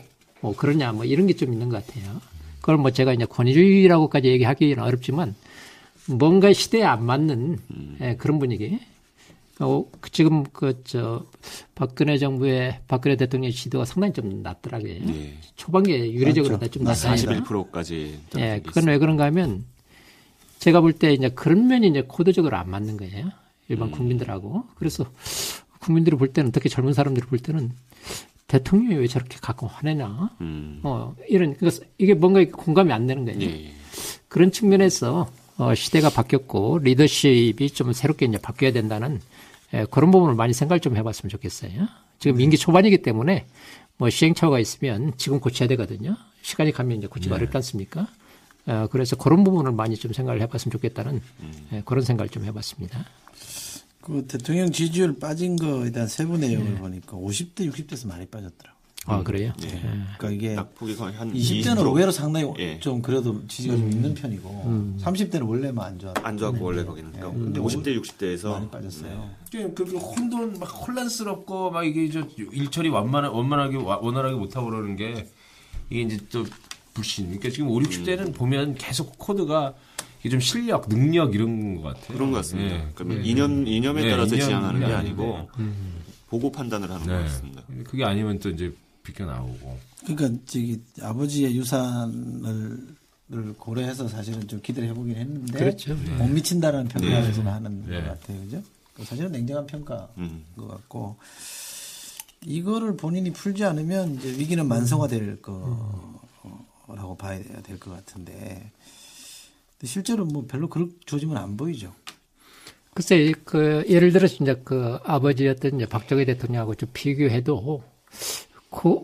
그러냐, 이런 게 좀 있는 것 같아요. 그걸 제가 이제 권위주의라고까지 얘기하기는 어렵지만, 뭔가 시대에 안 맞는, 그런 분위기. 지금 박근혜 정부의 박근혜 대통령의 지도가 상당히 좀 낮더라고요. 네. 초반기에 유례적으로 좀 낮아요. 41%까지. 예, 그건 왜 그런가 하면 제가 볼 때 이제 그런 면이 이제 코드적으로 안 맞는 거예요. 일반 국민들하고. 그래서 국민들이 볼 때는, 특히 젊은 사람들이 볼 때는 대통령이 왜 저렇게 가끔 화내나? 그러니까 이게 뭔가 공감이 안 되는 거예요. 네. 그런 측면에서 시대가 바뀌었고 리더십이 좀 새롭게 이제 바뀌어야 된다는 그런 부분을 많이 생각을 좀 해봤으면 좋겠어요. 지금 임기 초반이기 때문에 뭐 시행착오가 있으면 지금 고쳐야 되거든요. 시간이 가면 이제 고치기 어렵지 않습니까? 그래서 그런 부분을 많이 좀 생각을 해봤으면 좋겠다는 그런 생각을 좀 해봤습니다. 그 대통령 지지율 빠진 거에 대한 세부 내용을 보니까 50대, 60대에서 많이 빠졌더라고요. 아, 그래요? 네. 그러니까 이게 낙폭이 거의 한 20대는 20%. 의외로 상당히 예. 좀 그래도 지지가 좀 있는 편이고 30대는 원래만 안 좋았고 원래 거기는. 근데 50대, 60대에서 많이 빠졌어요. 그렇게 막 혼란스럽고 막 이게 일처리 원활하게 못하고 그러는 게 이게 이제 또 불신. 그러니까 지금 5, 60대는 보면 계속 코드가 이게 좀 실력, 능력 이런 것 같아요. 그런 것 같습니다. 예. 그러면 이념에 따라서 지향하는 게 아니고 아닌데. 보고 판단을 하는 것 같습니다. 그게 아니면 또 이제 비껴 나오고. 그러니까 아버지의 유산을 고려해서 사실은 좀 기대를 해보긴 했는데 그렇죠. 못 미친다라는 평가를 좀 하는 것 같아요, 그죠? 사실은 냉정한 평가인 것 같고 이거를 본인이 풀지 않으면 이제 위기는 만성화될 거라고 봐야 될 것 같은데 실제로 뭐 별로 그럴 조짐은 안 보이죠. 글쎄, 예를 들어서 이제 아버지였던 이제 박정희 대통령하고 좀 비교해도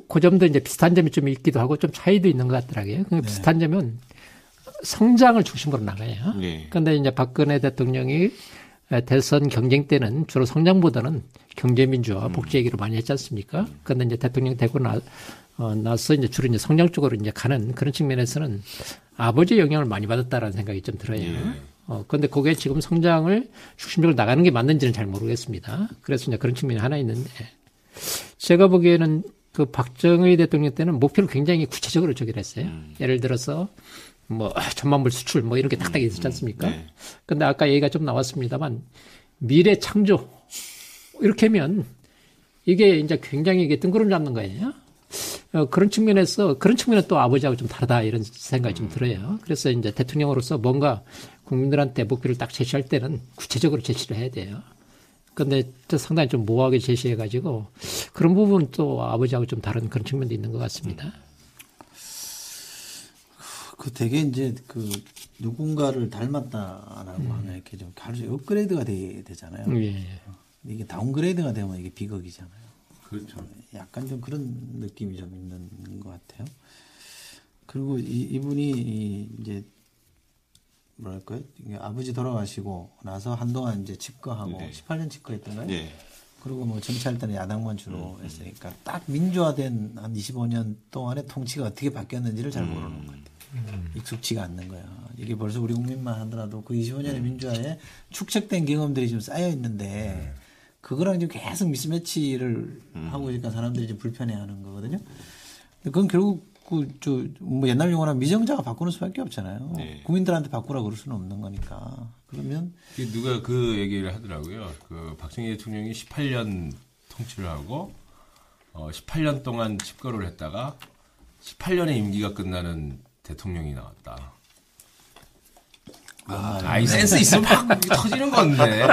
그 점도 이제 비슷한 점이 좀 있기도 하고 좀 차이도 있는 것 같더라고요. 그 비슷한 점은 성장을 중심으로 나가요. 그런데 이제 박근혜 대통령이 대선 경쟁 때는 주로 성장보다는 경제민주화, 복지 얘기를 많이 했지 않습니까? 그런데 이제 대통령 되고 나서 이제 주로 이제 성장 쪽으로 이제 가는 그런 측면에서는 아버지의 영향을 많이 받았다라는 생각이 좀 들어요. 그런데 그게 지금 성장을 중심적으로 나가는 게 맞는지는 잘 모르겠습니다. 그래서 이제 그런 측면이 하나 있는데 제가 보기에는 그 박정희 대통령 때는 목표를 굉장히 구체적으로 저기를 했어요. 예를 들어서 뭐 1,000만 불 수출 뭐 이런 게 딱딱 있었지 않습니까? 근데 아까 얘기가 좀 나왔습니다만 미래 창조 이렇게 하면 이게 이제 굉장히 이게 뜬구름 잡는 거예요. 그런 측면에서 그런 측면은 또 아버지하고 좀 다르다 이런 생각이 좀 들어요. 그래서 이제 대통령으로서 뭔가 국민들한테 목표를 딱 제시할 때는 구체적으로 제시를 해야 돼요. 그런데 상당히 좀 모호하게 제시해가지고 그런 부분은 또 아버지하고 좀 다른 그런 측면도 있는 것 같습니다. 되게 이제 누군가를 닮았다라고 하면 이렇게 좀 업그레이드가 되잖아요. 이게 다운그레이드가 되면 이게 비극이잖아요. 그렇죠. 약간 좀 그런 느낌이 좀 있는 것 같아요. 그리고 이분이 이제 뭐랄까요? 아버지 돌아가시고 나서 한동안 이제 집거하고 18년 집거했던가요? 그리고 뭐 정치할 때는 야당만 주로 했으니까 딱 민주화된 한 25년 동안의 통치가 어떻게 바뀌었는지를 잘 모르는 것 같아요. 익숙치가 않는 거야. 이게 벌써 우리 국민만 하더라도 그 25년의 민주화에 축적된 경험들이 좀 쌓여 있는데 그거랑 지금 계속 미스매치를 하고 있으니까 사람들이 좀 불편해하는 거거든요. 그건 결국 뭐 옛날 용어나 미정자가 바꾸는 수밖에 없잖아요. 국민들한테 바꾸라고 그럴 수는 없는 거니까. 그러면 누가 그 얘기를 하더라고요. 그 박정희 대통령이 18년 통치를 하고 18년 동안 집거를 했다가 18년의 임기가 끝나는 대통령이 나왔다. 이 센스 있으면 막 터지는 건데.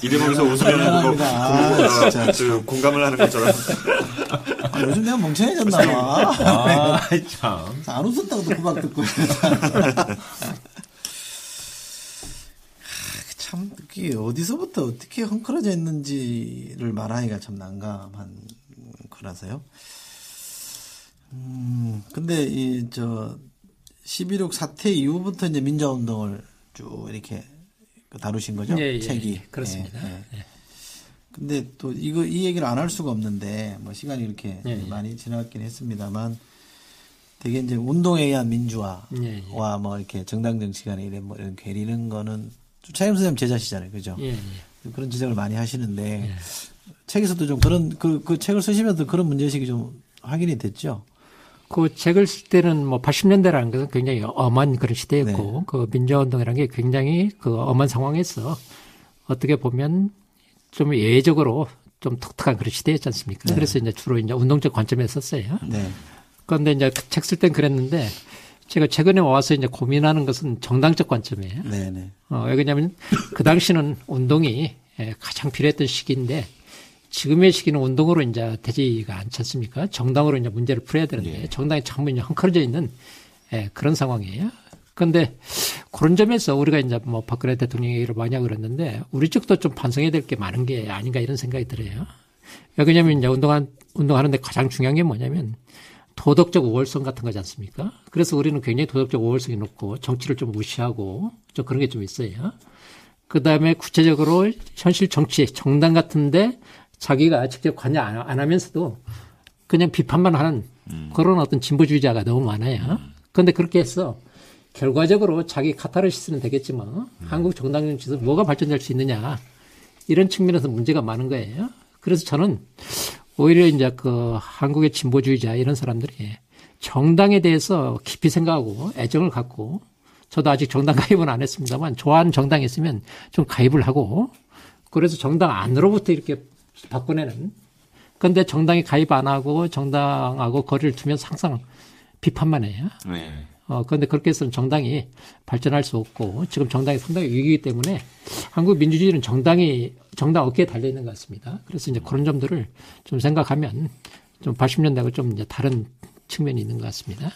이대목에서 웃으면 진짜 공감을 하는 것처럼. 요즘 내가 멍청해졌나 봐. 참. 안 웃었다고도 구박 듣고. 참, 그게 어디서부터 어떻게 헝클어져 있는지를 말하기가 참 난감한 거라서요. 근데 11.6 사태 이후부터 이제 민주화운동을 쭉 이렇게 다루신 거죠? 책이. 그렇습니다. 근데 또 이 얘기를 안 할 수가 없는데 뭐 시간이 이렇게 많이 지나갔긴 했습니다만 되게 이제 운동에 의한 민주화와 뭐 이렇게 정당 정치 간에 이런 괴리는 거는 차임 선생님 제자시잖아요. 그죠? 그런 지적을 많이 하시는데 책에서도 좀 그런 그 책을 쓰시면서 그런 문제의식이 좀 확인이 됐죠? 그 책을 쓸 때는 뭐 80년대라는 것은 굉장히 엄한 그런 시대였고 그 민주화운동이라는 게 굉장히 그 엄한 상황에서 어떻게 보면 좀 예외적으로 좀 독특한 그런 시대였지 않습니까? 네. 그래서 이제 주로 이제 운동적 관점에서 썼어요. 네. 그런데 이제 책 쓸 땐 그랬는데 제가 최근에 와서 이제 고민하는 것은 정당적 관점이에요. 네네. 왜 그러냐면 그 당시는 운동이 가장 필요했던 시기인데 지금의 시기는 운동으로 이제 되지가 않지 않습니까? 정당으로 이제 문제를 풀어야 되는데 정당이 전부 이제 헝클어져 있는 그런 상황이에요. 그런데 그런 점에서 우리가 이제 뭐 박근혜 대통령 얘기를 많이 하고 그랬는데 우리 쪽도 좀 반성해야 될 게 많은 게 아닌가 이런 생각이 들어요. 왜 그러냐면 이제 운동하는데 가장 중요한 게 뭐냐면 도덕적 우월성 같은 거지 않습니까? 그래서 우리는 굉장히 도덕적 우월성이 높고 정치를 좀 무시하고 좀 그런 게 좀 있어요. 그 다음에 구체적으로 현실 정치, 정당 같은데 자기가 직접 관여 안 하면서도 그냥 비판만 하는 그런 어떤 진보주의자가 너무 많아요. 그런데 그렇게 해서 결과적으로 자기 카타르시스는 되겠지만 한국 정당 정치에서 뭐가 발전될 수 있느냐 이런 측면에서 문제가 많은 거예요. 그래서 저는 오히려 이제 그 한국의 진보주의자 이런 사람들이 정당에 대해서 깊이 생각하고 애정을 갖고 저도 아직 정당 가입은 안 했습니다만 좋아하는 정당이 있으면 좀 가입을 하고 그래서 정당 안으로부터 이렇게 바꿔내는 그런데 정당에 가입 안 하고 정당하고 거리를 두면 항상 비판만 해요. 네. 그런데 그렇게 해서는 정당이 발전할 수 없고 지금 정당이 상당히 위기이기 때문에 한국 민주주의는 정당 어깨에 달려있는 것 같습니다. 그래서 이제 그런 점들을 좀 생각하면 좀 80년대하고 좀 이제 다른 측면이 있는 것 같습니다.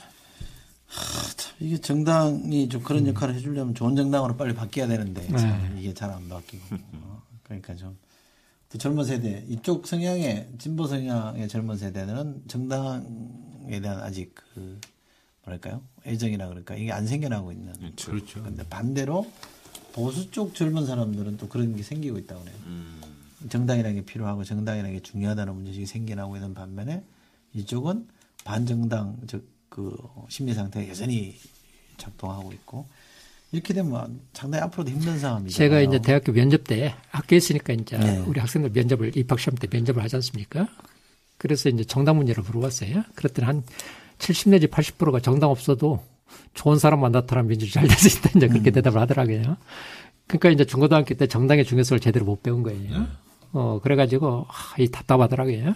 이게 정당이 좀 그런 역할을 해주려면 좋은 정당으로 빨리 바뀌어야 되는데 참 이게 잘 안 바뀌고 그러니까 좀 또 젊은 세대 이쪽 성향의 진보 성향의 젊은 세대는 정당에 대한 아직 그 뭐랄까요 애정이라 그럴까 이게 안 생겨나고 있는 그렇죠. 근데 반대로 보수 쪽 젊은 사람들은 또 그런 게 생기고 있다고 해요. 정당이라는 게 필요하고 정당이라는 게 중요하다는 문제식이 생겨나고 있는 반면에 이쪽은 반정당 그 심리 상태가 여전히 작동하고 있고 이렇게 되면 상당히 앞으로도 힘든 상황이잖아요. 제가 이제 대학교 면접 때 학교에 있으니까 이제 우리 학생들 입학 시험 때 면접을 하지 않습니까? 그래서 이제 정당 문제를 물어봤어요. 그랬더니 한 70 내지 80%가 정당 없어도 좋은 사람만 나타나면 민주주의 잘 될 수 있다. 이제 그렇게 대답을 하더라고요. 그러니까 이제 중고등학교 때 정당의 중요성을 제대로 못 배운 거예요. 그래가지고 이 답답하더라고요.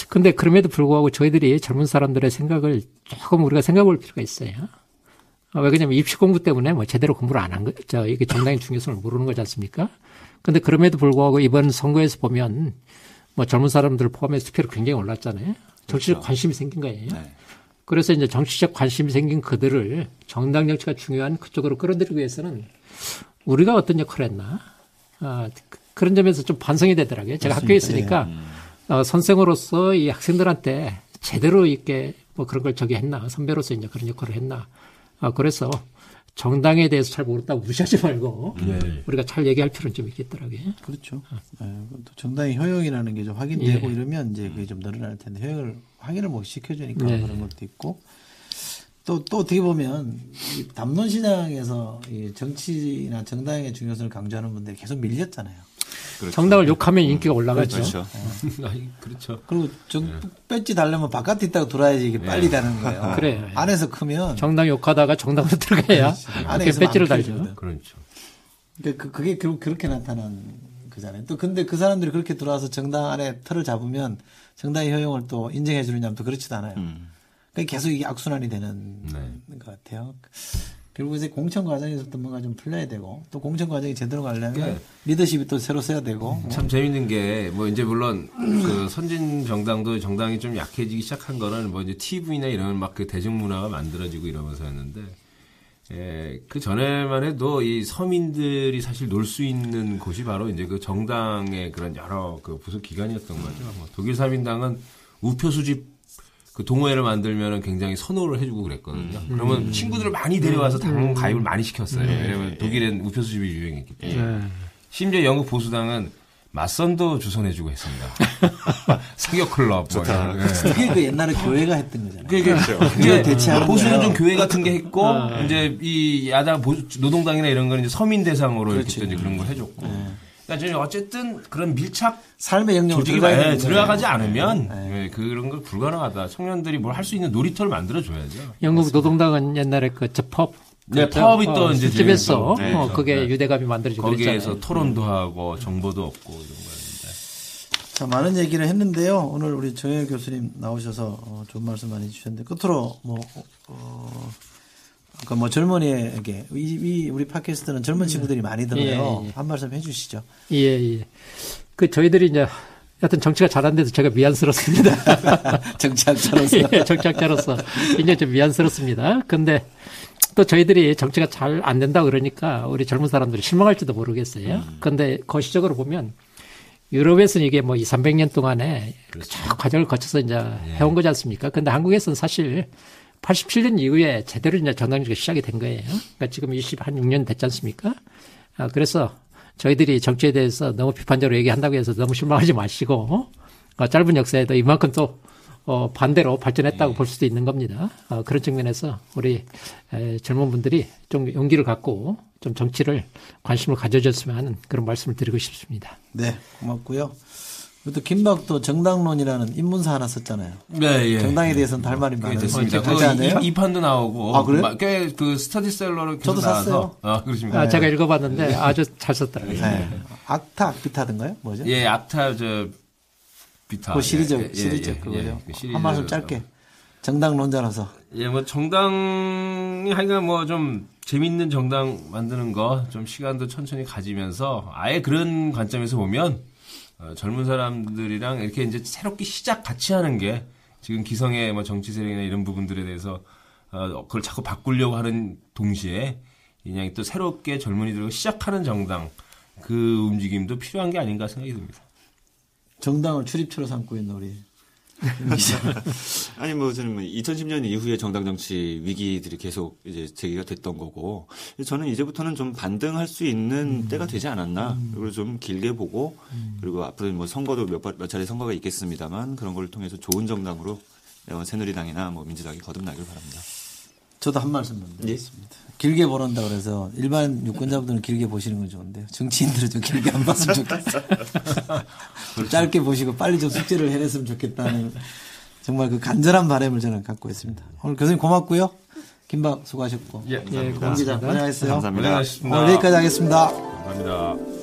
근데 그럼에도 불구하고 저희들이 젊은 사람들의 생각을 조금 우리가 생각해 볼 필요가 있어요. 왜 그러냐면 입시 공부 때문에 뭐 제대로 공부를 안 한 거, 이게 정당의 중요성을 모르는 거지 않습니까? 근데 그럼에도 불구하고 이번 선거에서 보면 뭐 젊은 사람들 포함해서 투표율이 굉장히 올랐잖아요. 정치적 관심이 생긴 거예요. 네. 그래서 이제 정치적 관심이 생긴 그들을 정당 정치가 중요한 그쪽으로 끌어들이기 위해서는 우리가 어떤 역할을 했나. 그런 점에서 좀 반성이 되더라고요. 제가 학교에 있으니까 선생으로서 이 학생들한테 제대로 이렇게 뭐 그런 걸 했나. 선배로서 이제 그런 역할을 했나. 그래서 정당에 대해서 잘 모른다고 무시하지 말고 우리가 잘 얘기할 필요는 좀 있겠더라고요. 그렇죠. 또 정당의 효용이라는 게 좀 확인되고 이러면 이제 그게 좀 늘어날 텐데 효용을 확인을 못 시켜주니까 그런 것도 있고 또 어떻게 보면 이 담론 시장에서 이 정치나 정당의 중요성을 강조하는 분들이 계속 밀렸잖아요. 그렇죠. 정당을 욕하면 인기가 올라가죠. 그렇죠. 그렇죠. 그리고 배지 달려면 바깥에 있다가 들어와야지 이게 빨리 되는 거예요. 그래. 안에서 크면 정당 욕하다가 정당으로 들어가야 안에서 배지를 달죠. 그렇죠. 그러니까 그게 그렇게 나타난 거잖아요. 또 근데 그 사람들이 그렇게 들어와서 정당 안에 틀을 잡으면 정당의 효용을 또 인정해 주느냐면 또 그렇지도 않아요. 그러니까 계속 이게 악순환이 되는 것 같아요. 결국 이제 공천 과정에서부터 뭔가 좀 풀려야 되고 또 공천 과정이 제대로 가려면 리더십이 또 새로 써야 되고 참 재밌는 게 뭐 이제 물론 그 선진 정당도 정당이 좀 약해지기 시작한 거는 뭐 이제 TV나 이런 막 그 대중문화가 만들어지고 이러면서였는데 그 전에만 해도 이 서민들이 사실 놀 수 있는 곳이 바로 이제 그 정당의 그런 여러 그 부속 기관이었던 거죠. 뭐 독일 사민당은 우표 수집 그 동호회를 만들면은 굉장히 선호를 해주고 그랬거든요. 그러면 친구들을 많이 데려와서 당 가입을 많이 시켰어요. 왜냐면 독일엔 우표 수집이 유행했기 때문에. 심지어 영국 보수당은 맞선도 주선해주고 했습니다. 사격 클럽. 좋다. 그게 그 옛날에 교회가 했던 거잖아요. 그게 대체하는 보수는 좀 교회 같은 게 했고 이제 이 야당 노동당이나 이런 거는 이제 서민 대상으로 이렇게 이제 그런 걸 해줬고. 그러니까 어쨌든 그런 밀착 삶의 영역으로 들어가지 않으면 그런 걸 불가능하다. 청년들이 뭘 할 수 있는 놀이터를 만들어 줘야죠. 영국 노동당은 옛날에 그 저펍 네, 파업이 또 이제 집에서 네, 그게 유대감이 만들어지고 거기에서 그랬잖아요. 토론도 하고 정보도 없고 이런 거였는데. 자, 많은 얘기를 했는데요. 오늘 우리 정혜일 교수님 나오셔서 좋은 말씀 많이 해주셨는데 끝으로 뭐 젊은이에게 우리 팟캐스트는 젊은 친구들이 많이 들어요. 한 말씀 해주시죠. 예. 그 저희들이 이제 하여튼 정치가 잘 안 돼서 제가 미안스럽습니다. 정치학자로서. 예, 정치학자로서 굉장히 좀 미안스럽습니다. 근데 또 저희들이 정치가 잘 안 된다 그러니까 우리 젊은 사람들이 실망할지도 모르겠어요. 근데 거시적으로 보면 유럽에서는 이게 뭐 200~300년 동안에 쭉 과정을 거쳐서 이제 해온 거지 않습니까? 근데 한국에서는 사실 87년 이후에 제대로 이제 정당주의가 시작이 된 거예요. 그러니까 지금 26년 됐지 않습니까? 그래서 저희들이 정치에 대해서 너무 비판적으로 얘기한다고 해서 너무 실망하지 마시고 짧은 역사에도 이만큼 또 반대로 발전했다고 볼 수도 있는 겁니다. 그런 측면에서 우리 젊은 분들이 좀 용기를 갖고 좀 정치를 관심을 가져줬으면 하는 그런 말씀을 드리고 싶습니다. 네, 고맙고요. 또 김박도 정당론이라는 인문사 하나 썼잖아요. 네, 예. 정당에 대해서는 할 말이 많아요. 됐습니다. 이 판도 나오고 꽤 그 스터디셀러로 저도 샀어요. 그렇습니까? 네. 제가 읽어봤는데 아주 잘 썼더라고요. 네. 악타 악비타든가요? 뭐죠? 예, 악타 비타. 그 시리즈 그거요. 한 말씀 짧게. 정당론자라서. 예, 뭐 정당이 하여간 뭐 좀 재밌는 정당 만드는 거 좀 시간도 천천히 가지면서 아예 그런 관점에서 보면 젊은 사람들이랑 이렇게 이제 새롭게 시작 같이 하는 게 지금 기성의 뭐 정치 세력이나 이런 부분들에 대해서 그걸 자꾸 바꾸려고 하는 동시에 그냥 또 새롭게 젊은이들과 시작하는 정당 그 움직임도 필요한 게 아닌가 생각이 듭니다. 정당을 출입처로 삼고 있는 우리. 아니 뭐 저는 2010년 이후에 정당 정치 위기들이 계속 이제 제기가 됐던 거고 저는 이제부터는 좀 반등할 수 있는 때가 되지 않았나 그리고 좀 길게 보고 그리고 앞으로 뭐 선거도 몇 차례 선거가 있겠습니다만 그런 걸 통해서 좋은 정당으로 새누리당이나 뭐 민주당이 거듭나길 바랍니다. 저도 한 말씀 드리겠습니다. 길게 보란다 그래서 일반 유권자분들은 길게 보시는 건 좋은데요. 정치인들은 좀 길게 안 봤으면 좋겠어요. 좀 짧게 보시고 빨리 좀 숙제를 해냈으면 좋겠다는 정말 그 간절한 바람을 저는 갖고 있습니다. 오늘 교수님 고맙고요. 김박 수고하셨고. 예, 고맙습니다. 고생하셨어요. 감사합니다. 오늘 여기까지 하겠습니다. 감사합니다.